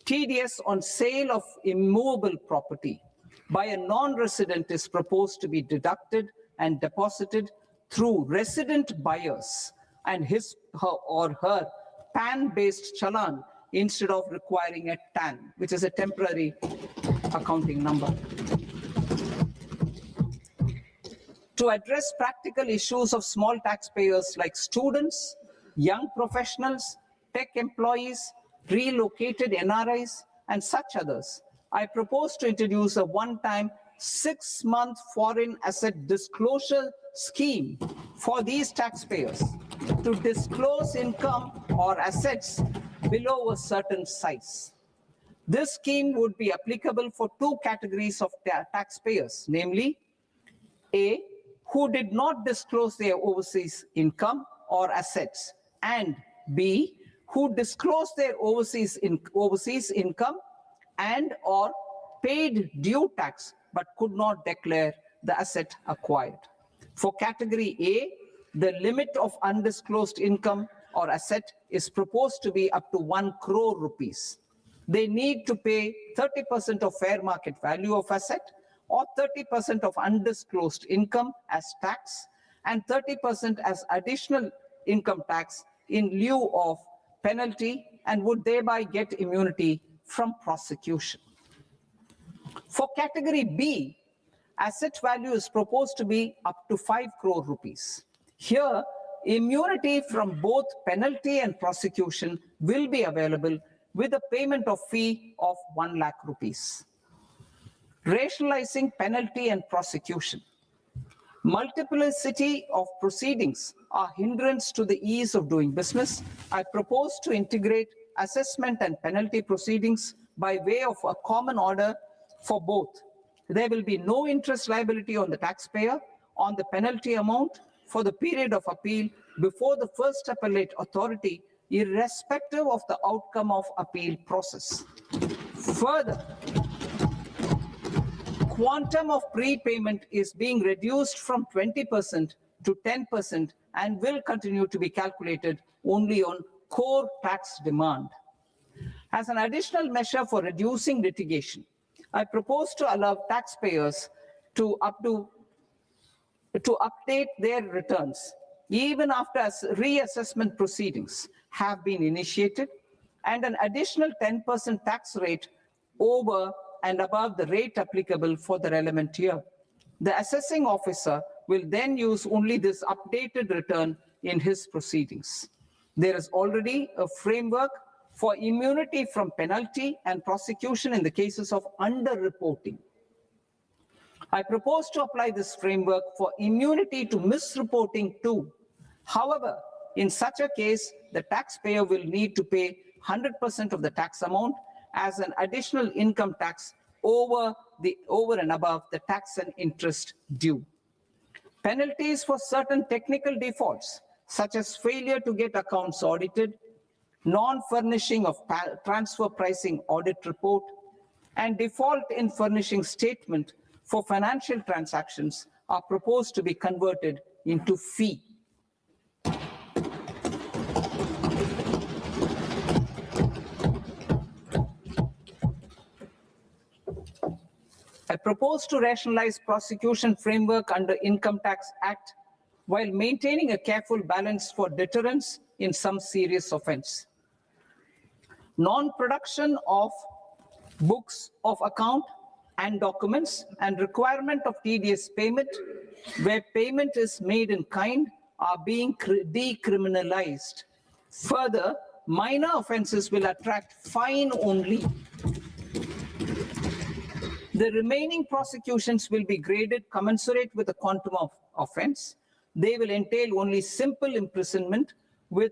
TDS on sale of immovable property by a non-resident is proposed to be deducted and deposited through resident buyers and his or her PAN-based challan instead of requiring a TAN, which is a temporary accounting number. To address practical issues of small taxpayers like students, young professionals, tech employees, relocated NRIs, and such others, I propose to introduce a one-time 6-month foreign asset disclosure scheme for these taxpayers to disclose income or assets below a certain size. This scheme would be applicable for two categories of taxpayers, namely A, who did not disclose their overseas income or assets, and B, who disclosed their overseas income and or paid due tax but could not declare the asset acquired. For category A, the limit of undisclosed income or asset is proposed to be up to 1 crore rupees. They need to pay 30% of fair market value of asset or 30% of undisclosed income as tax and 30% as additional income tax in lieu of penalty and would thereby get immunity from prosecution. For category B, asset value is proposed to be up to 5 crore rupees. Here, immunity from both penalty and prosecution will be available with a payment of fee of 1 lakh rupees. Rationalizing penalty and prosecution. Multiplicity of proceedings are hindrance to the ease of doing business. I propose to integrate assessment and penalty proceedings by way of a common order for both. There will be no interest liability on the taxpayer on the penalty amount for the period of appeal before the first appellate authority, irrespective of the outcome of appeal process. Further, quantum of prepayment is being reduced from 20% to 10% and will continue to be calculated only on core tax demand. As an additional measure for reducing litigation, I propose to allow taxpayers to update their returns even after reassessment proceedings have been initiated and an additional 10% tax rate over and above the rate applicable for the relevant year. The assessing officer will then use only this updated return in his proceedings. There is already a framework for immunity from penalty and prosecution in the cases of underreporting. I propose to apply this framework for immunity to misreporting too. However, in such a case, the taxpayer will need to pay 100% of the tax amount as an additional income tax over and above the tax and interest due. Penalties for certain technical defaults, such as failure to get accounts audited, non-furnishing of transfer pricing audit report, and default in furnishing statement for financial transactions are proposed to be converted into fee. I propose to rationalize prosecution framework under Income Tax Act while maintaining a careful balance for deterrence in some serious offense. Non-production of books of account and documents and requirement of TDS payment where payment is made in kind are being decriminalized. Further, minor offenses will attract fine only. The remaining prosecutions will be graded commensurate with the quantum of offense. They will entail only simple imprisonment with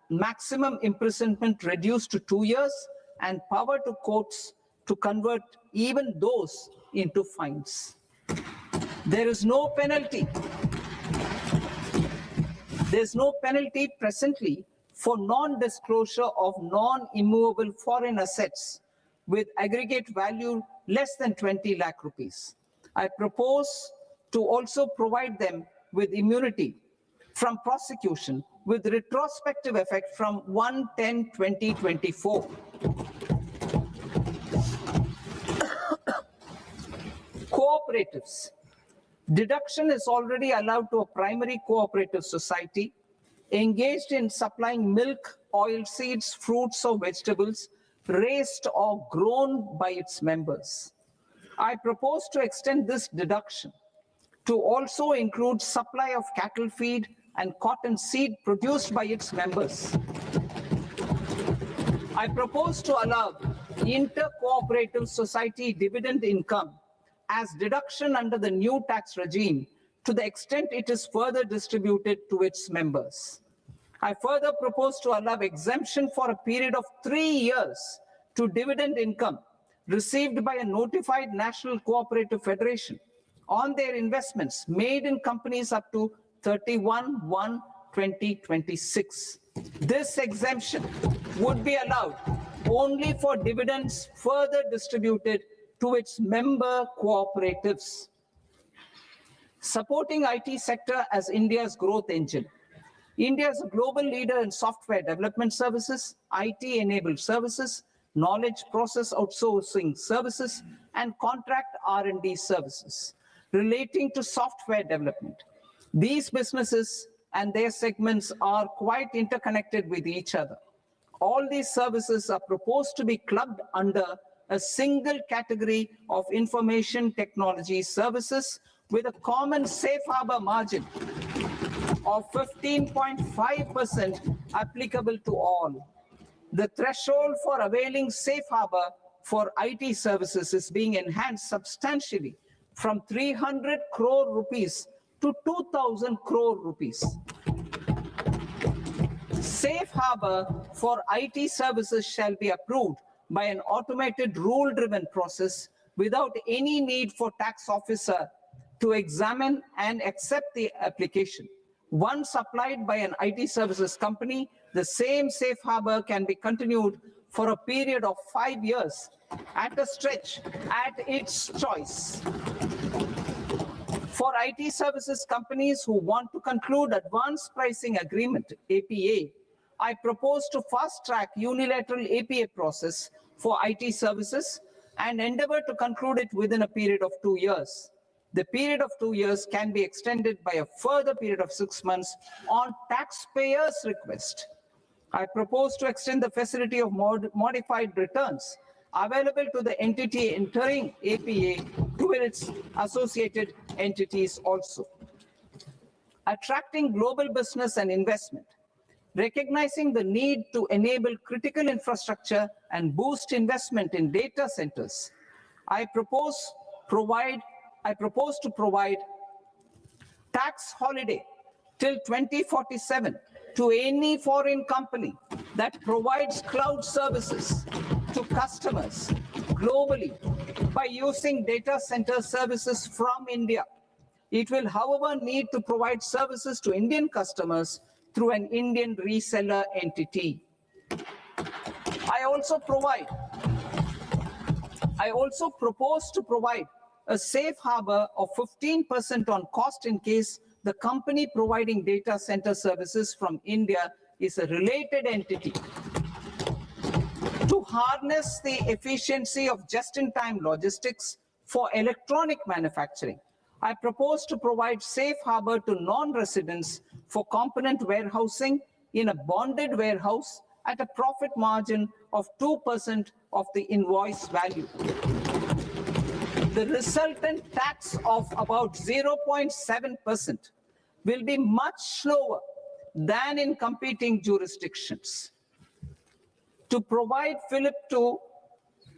maximum imprisonment reduced to 2 years and power to courts to convert even those into fines. There is no penalty. There's no penalty presently for non-disclosure of non-immovable foreign assets with aggregate value less than 20 lakh rupees. I propose to also provide them with immunity from prosecution with retrospective effect from 1/10/2024. Cooperatives. Deduction is already allowed to a primary cooperative society engaged in supplying milk, oilseeds, fruits or vegetables raised or grown by its members. I propose to extend this deduction to also include supply of cattle feed and cotton seed produced by its members. I propose to allow inter-cooperative society dividend income as deduction under the new tax regime to the extent it is further distributed to its members. I further propose to allow exemption for a period of 3 years to dividend income received by a notified national cooperative federation on their investments made in companies up to 31/1/2026. This exemption would be allowed only for dividends further distributed to its member cooperatives. Supporting IT sector as India's growth engine. India is a global leader in software development services, IT-enabled services, knowledge process outsourcing services, and contract R&D services relating to software development. These businesses and their segments are quite interconnected with each other. All these services are proposed to be clubbed under a single category of information technology services with a common safe harbor margin of 15.5% applicable to all. The threshold for availing safe harbor for IT services is being enhanced substantially from 300 crore rupees to 2,000 crore rupees. Safe harbor for IT services shall be approved by an automated rule-driven process without any need for tax officer to examine and accept the application. Once applied by an IT services company, the same safe harbor can be continued for a period of 5 years at a stretch at its choice. For IT services companies who want to conclude advanced pricing agreement, APA, I propose to fast-track unilateral APA process for IT services and endeavor to conclude it within a period of 2 years. The period of 2 years can be extended by a further period of 6 months on taxpayers' request. I propose to extend the facility of modified returns available to the entity entering APA to its associated entities also. Attracting global business and investment. Recognizing the need to enable critical infrastructure and boost investment in data centers, I propose to provide tax holiday till 2047 to any foreign company that provides cloud services to customers globally by using data center services from India. It will, however, need to provide services to Indian customers through an Indian reseller entity. I also propose to provide a safe harbor of 15% on cost in case the company providing data center services from India is a related entity. To harness the efficiency of just-in-time logistics for electronic manufacturing, I propose to provide safe harbor to non-residents for component warehousing in a bonded warehouse at a profit margin of 2% of the invoice value. The resultant tax of about 0.7% will be much lower than in competing jurisdictions. To provide fillip to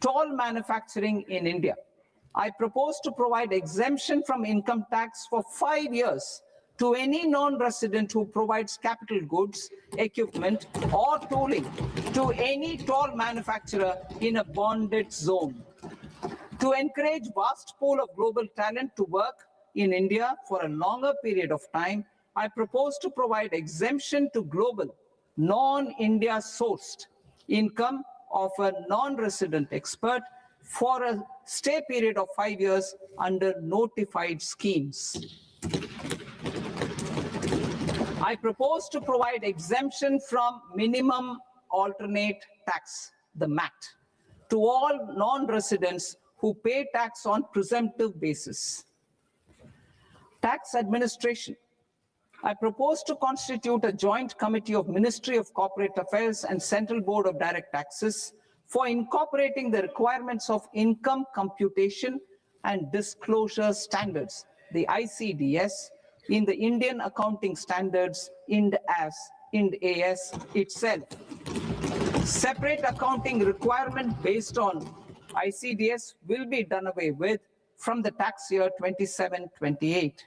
toll manufacturing in India, I propose to provide exemption from income tax for 5 years to any non-resident who provides capital goods, equipment, or tooling to any toll manufacturer in a bonded zone. To encourage vast pool of global talent to work in India for a longer period of time, I propose to provide exemption to global, non-India sourced income of a non-resident expert for a stay period of 5 years under notified schemes. I propose to provide exemption from minimum alternate tax, the MAT, to all non-residents who pay tax on presumptive basis. Tax administration. I propose to constitute a joint committee of Ministry of Corporate Affairs and Central Board of Direct Taxes for incorporating the requirements of income computation and disclosure standards, the ICDS, in the Indian Accounting Standards, IND-AS itself. Separate accounting requirement based on ICDS will be done away with from the tax year 27-28.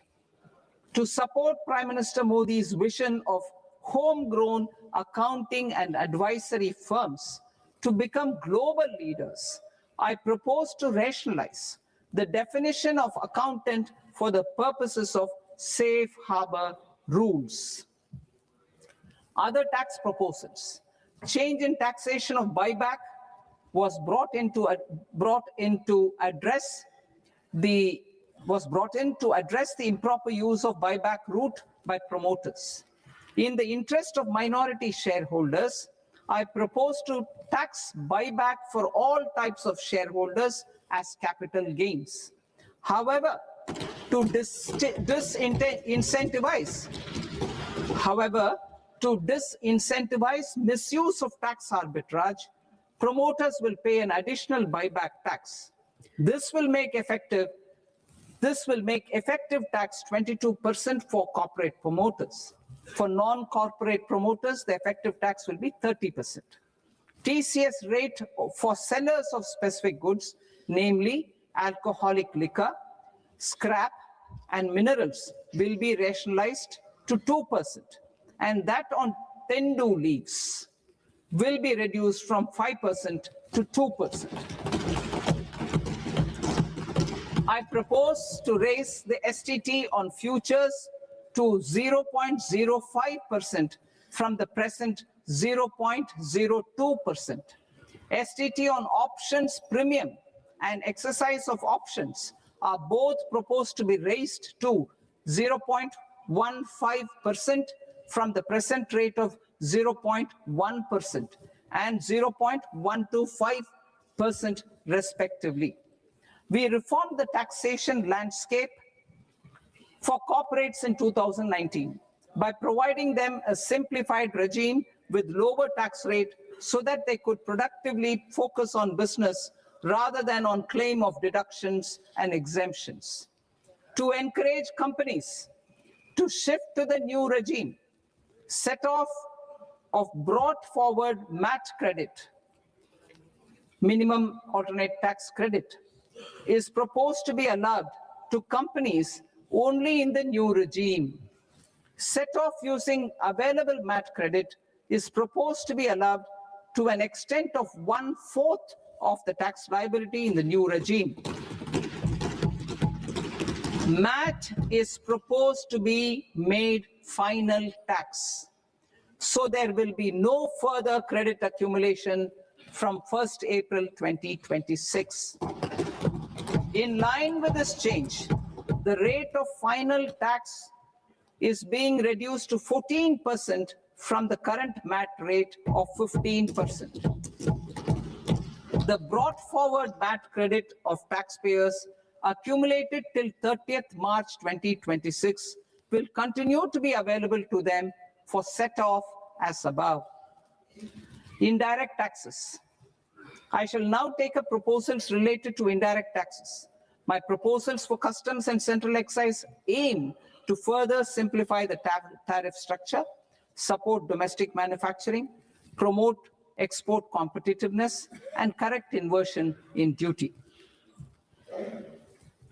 To support Prime Minister Modi's vision of homegrown accounting and advisory firms to become global leaders, I propose to rationalize the definition of accountant for the purposes of safe harbor rules. Other tax proposals. Change in taxation of buyback was brought in to address the improper use of buyback route by promoters. In the interest of minority shareholders, I propose to tax buyback for all types of shareholders as capital gains. However, to disincentivize misuse of tax arbitrage, promoters will pay an additional buyback tax. This will make effective tax 22% for corporate promoters. For non-corporate promoters, the effective tax will be 30%. TCS rate for sellers of specific goods, namely alcoholic liquor, scrap, and minerals, will be rationalized to 2%, and that on tendu leaves will be reduced from 5% to 2%. I propose to raise the STT on futures to 0.05% from the present 0.02%. STT on options premium and exercise of options are both proposed to be raised to 0.15% from the present rate of 0.1% and 0.125% respectively. We reformed the taxation landscape for corporates in 2019 by providing them a simplified regime with lower tax rate so that they could productively focus on business rather than on claim of deductions and exemptions. To encourage companies to shift to the new regime, set off of brought forward MAT credit, minimum alternate tax credit, is proposed to be allowed to companies only in the new regime. Set off using available MAT credit is proposed to be allowed to an extent of 1/4 of the tax liability in the new regime. MAT is proposed to be made final tax, so there will be no further credit accumulation from 1st April 2026. In line with this change, the rate of final tax is being reduced to 14% from the current MAT rate of 15%. The brought forward MAT credit of taxpayers accumulated till 30th March 2026 will continue to be available to them for set off as above. Indirect taxes. I shall now take up proposals related to indirect taxes. My proposals for customs and central excise aim to further simplify the tariff structure, support domestic manufacturing, promote export competitiveness, and correct inversion in duty.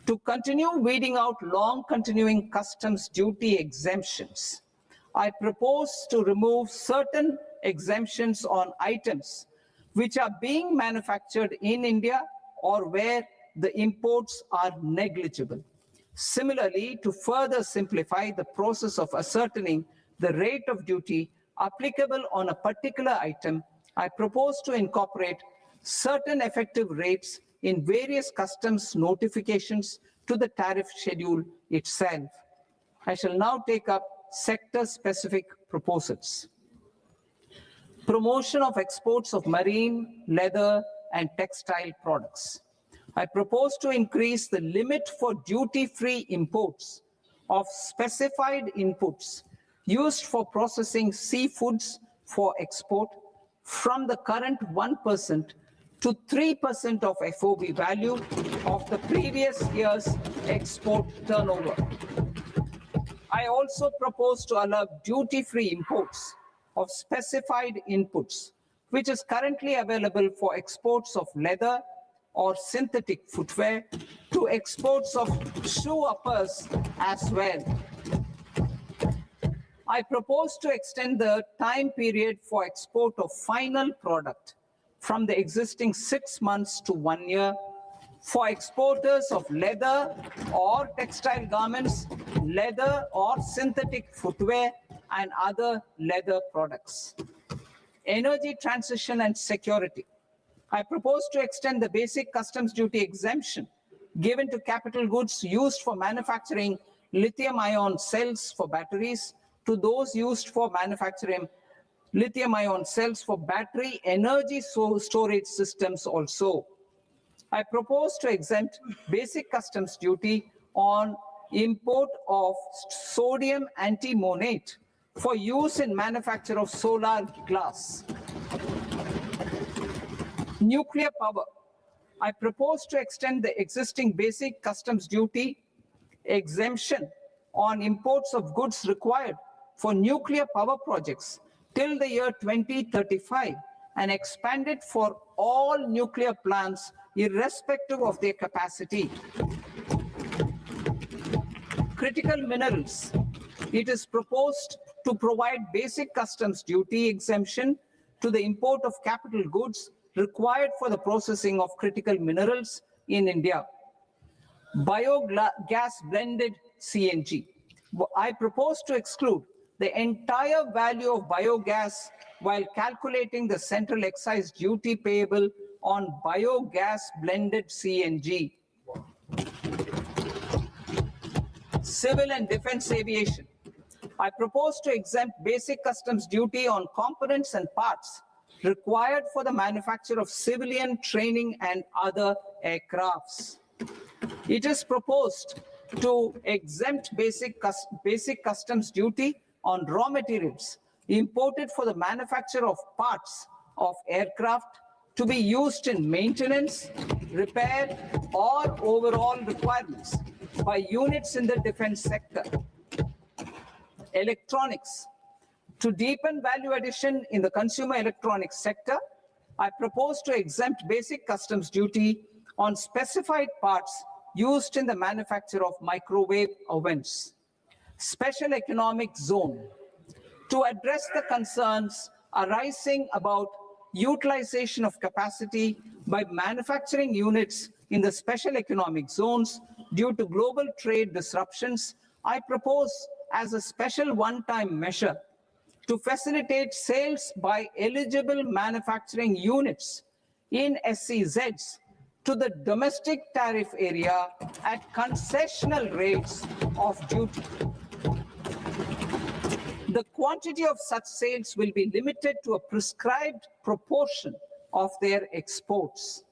To continue weeding out long continuing customs duty exemptions, I propose to remove certain exemptions on items which are being manufactured in India or where the imports are negligible. Similarly, to further simplify the process of ascertaining the rate of duty applicable on a particular item, I propose to incorporate certain effective rates in various customs notifications to the tariff schedule itself. I shall now take up sector-specific proposals. Promotion of exports of marine, leather, and textile products. I propose to increase the limit for duty-free imports of specified inputs used for processing seafoods for export from the current 1% to 3% of FOB value of the previous year's export turnover. I also propose to allow duty-free imports of specified inputs, which is currently available for exports of leather or synthetic footwear, to exports of shoe uppers as well. I propose to extend the time period for export of final product from the existing 6 months to 1 year for exporters of leather or textile garments, leather or synthetic footwear, and other leather products. Energy transition and security. I propose to extend the basic customs duty exemption given to capital goods used for manufacturing lithium-ion cells for batteries to those used for manufacturing lithium-ion cells for battery energy storage systems also. I propose to exempt basic customs duty on import of sodium antimonate for use in manufacture of solar glass. Nuclear power. I propose to extend the existing basic customs duty exemption on imports of goods required for nuclear power projects till the year 2035 and expand it for all nuclear plants irrespective of their capacity. Critical minerals. It is proposed to provide basic customs duty exemption to the import of capital goods required for the processing of critical minerals in India. Biogas blended CNG. I propose to exclude the entire value of biogas while calculating the central excise duty payable on biogas blended CNG. Civil and defense aviation. I propose to exempt basic customs duty on components and parts required for the manufacture of civilian training and other aircrafts. It is proposed to exempt basic customs duty on raw materials imported for the manufacture of parts of aircraft to be used in maintenance, repair, or overall requirements by units in the defense sector. Electronics. To deepen value addition in the consumer electronics sector, I propose to exempt basic customs duty on specified parts used in the manufacture of microwave ovens. Special economic zone. To address the concerns arising about utilization of capacity by manufacturing units in the special economic zones due to global trade disruptions, I propose as a special one-time measure to facilitate sales by eligible manufacturing units in SEZs to the domestic tariff area at concessional rates of duty. The quantity of such sales will be limited to a prescribed proportion of their exports.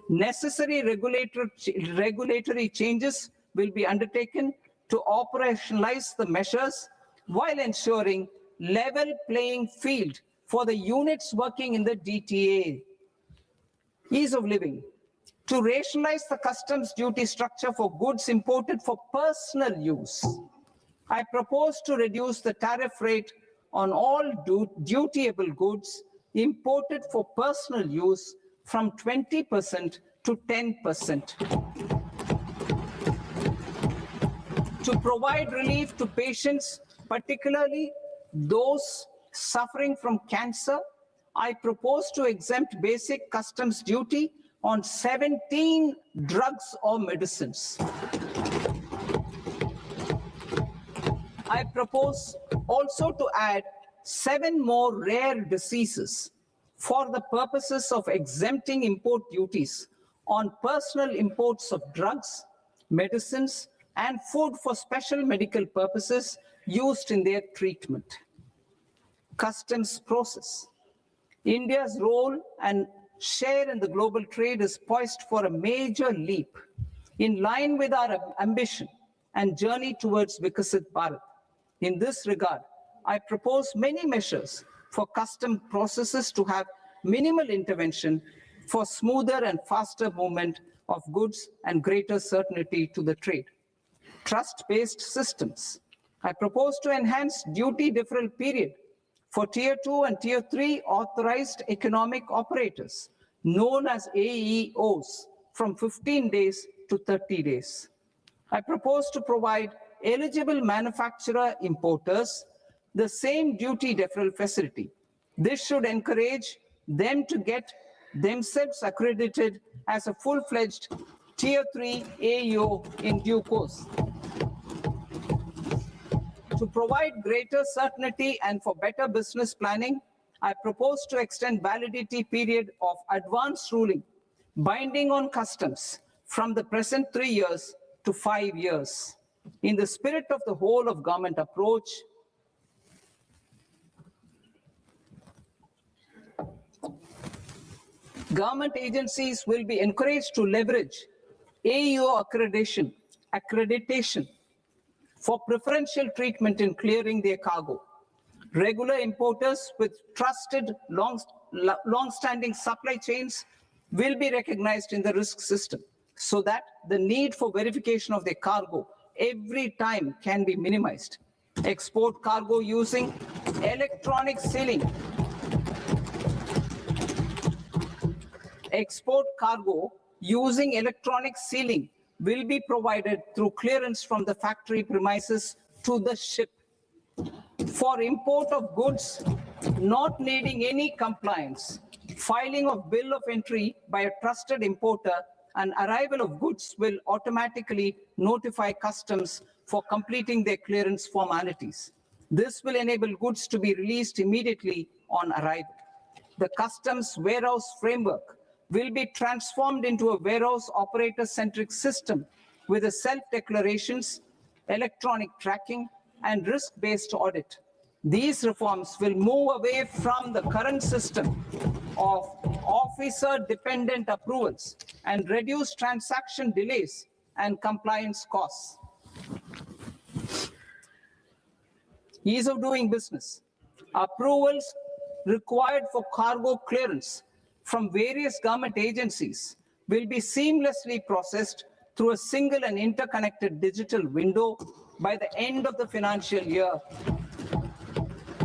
Necessary regulatory changes will be undertaken to operationalize the measures while ensuring level playing field for the units working in the DTA. Ease of living. To rationalize the customs duty structure for goods imported for personal use, I propose to reduce the tariff rate on all dutiable goods imported for personal use from 20% to 10%. To provide relief to patients, particularly those suffering from cancer, I propose to exempt basic customs duty on 17 drugs or medicines. I propose also to add 7 more rare diseases for the purposes of exempting import duties on personal imports of drugs, medicines, and food for special medical purposes used in their treatment. Customs process. India's role and share in the global trade is poised for a major leap in line with our ambition and journey towards Vikasit Bharat. In this regard, I propose many measures for custom processes to have minimal intervention for smoother and faster movement of goods and greater certainty to the trade. Trust-based systems. I propose to enhance duty deferral period for Tier 2 and Tier 3 authorized economic operators, known as AEOs, from 15 days to 30 days. I propose to provide eligible manufacturer importers the same duty deferral facility. This should encourage them to get themselves accredited as a full-fledged Tier 3 AEO in due course. To provide greater certainty and for better business planning, I propose to extend validity period of advance ruling binding on customs from the present 3 years to 5 years. In the spirit of the whole of government approach, government agencies will be encouraged to leverage AEO accreditation for preferential treatment in clearing their cargo. Regular importers with trusted long-standing supply chains will be recognized in the risk system so that the need for verification of their cargo every time can be minimized. Export cargo using electronic sealing. Export cargo using electronic sealing will be provided through clearance from the factory premises to the ship. For import of goods not needing any compliance, filing of bill of entry by a trusted importer and arrival of goods will automatically notify customs for completing their clearance formalities. This will enable goods to be released immediately on arrival. The customs warehouse framework will be transformed into a warehouse operator-centric system with a self-declarations, electronic tracking, and risk-based audit. These reforms will move away from the current system of officer-dependent approvals and reduce transaction delays and compliance costs. Ease of doing business. Approvals required for cargo clearance from various government agencies will be seamlessly processed through a single and interconnected digital window by the end of the financial year.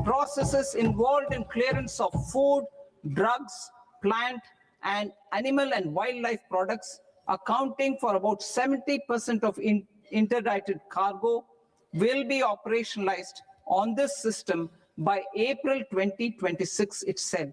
Processes involved in clearance of food, drugs, plant, and animal and wildlife products accounting for about 70% of interdicted cargo will be operationalized on this system by April 2026 itself.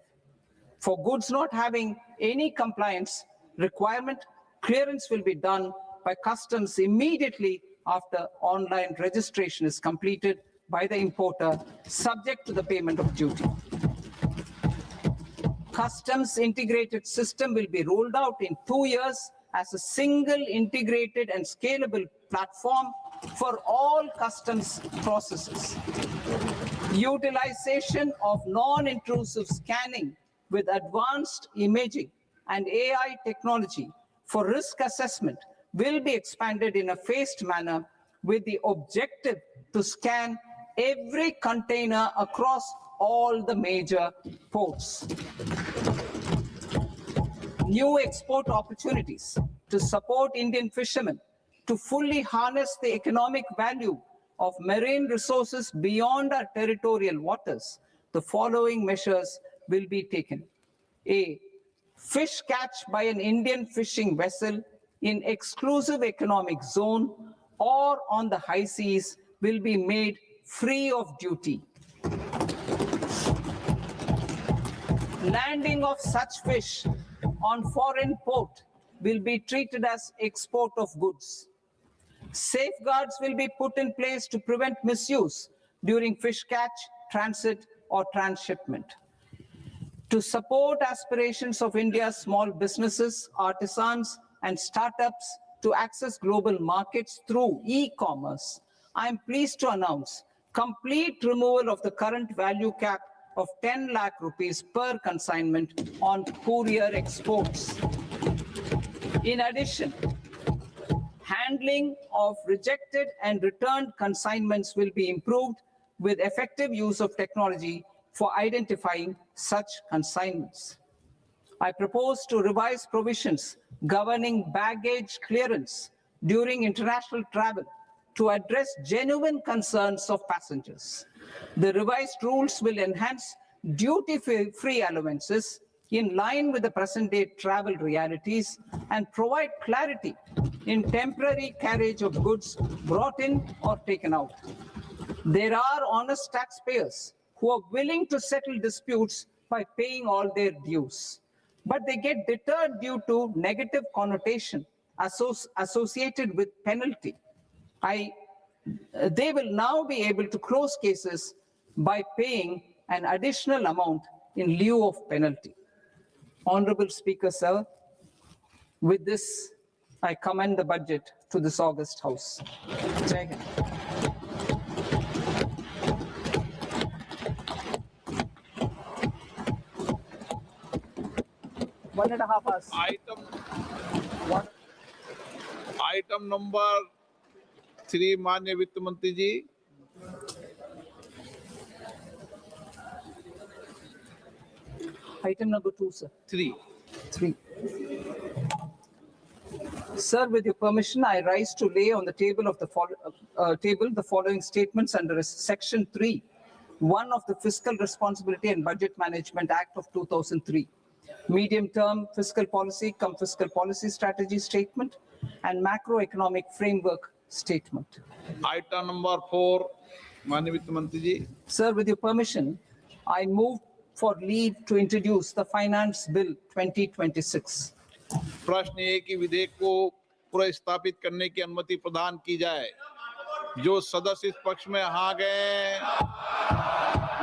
For goods not having any compliance requirement, clearance will be done by customs immediately after online registration is completed by the importer, subject to the payment of duty. Customs integrated system will be rolled out in 2 years as a single integrated and scalable platform for all customs processes. Utilization of non-intrusive scanning with advanced imaging and AI technology for risk assessment will be expanded in a phased manner with the objective to scan every container across all the major ports. New export opportunities to support Indian fishermen to fully harness the economic value of marine resources beyond our territorial waters. The following measures will be taken. A, fish catch by an Indian fishing vessel in exclusive economic zone or on the high seas will be made free of duty. Landing of such fish on foreign port will be treated as export of goods. Safeguards will be put in place to prevent misuse during fish catch, transit, or transshipment. To support aspirations of India's small businesses, artisans, and startups to access global markets through e-commerce, I am pleased to announce complete removal of the current value cap of 10 lakh rupees per consignment on courier exports. In addition, handling of rejected and returned consignments will be improved with effective use of technology for identifying such consignments. I propose to revise provisions governing baggage clearance during international travel to address genuine concerns of passengers. The revised rules will enhance duty-free allowances in line with the present-day travel realities and provide clarity in temporary carriage of goods brought in or taken out. There are honest taxpayers who are willing to settle disputes by paying all their dues, but they get deterred due to negative connotation associated with penalty. I they will now be able to close cases by paying an additional amount in lieu of penalty. Honorable Speaker, sir, with this, I commend the budget to this august House. Jai Hind. One and a half hours. Item number 3 माननीय वित्त मंत्री जी। Item number 2, sir. 3। 3. Sir, with your permission, I rise to lay on the table of the the following statements under Section 3, 1 of the Fiscal Responsibility and Budget Management Act of 2003, medium-term fiscal policy cum fiscal policy strategy statement, and macroeconomic framework statement. Item number 4 माननीय वित्त मंत्री जी। Sir, with your permission, I move for leave to introduce the Finance Bill 2026. प्रश्न ये कि विधेयक को पुनर्स्थापित करने की अनुमति प्रदान की जाए। जो सदस्य इस पक्ष में हाँ गए,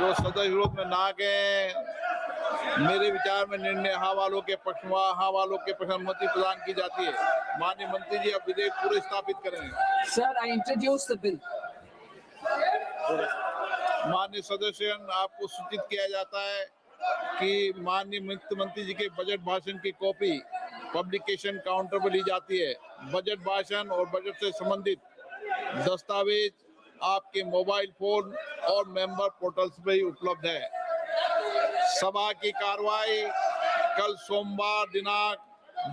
जो सदस्य विरोध में ना गए, मेरे विचार में निर्णय हाँ वालों के पक्ष में, हाँ वालों के पक्ष में अनुमति प्रदान की जाती है। माननीय मंत्री जी, अब विधेयक पुनर्स्थापित करें। Sir, I introduce the bill. माननीय सदस्यगण, आपको सूचित किया जाता है कि माननीय वित्त मंत्री जी के बजट भाषण की कॉपी पब्लिकेशन काउंटर पर ली जाती है। बजट भाषण और बजट से संबंधित दस्तावेज आपके मोबाइल फोन और मेंबर पोर्टल्स पर ही उपलब्ध है। सभा की कार्रवाई कल सोमवार दिनांक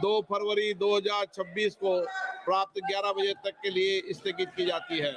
2 फरवरी 2026 को प्राप्त 11 बजे तक के लिए स्थगित की जाती है।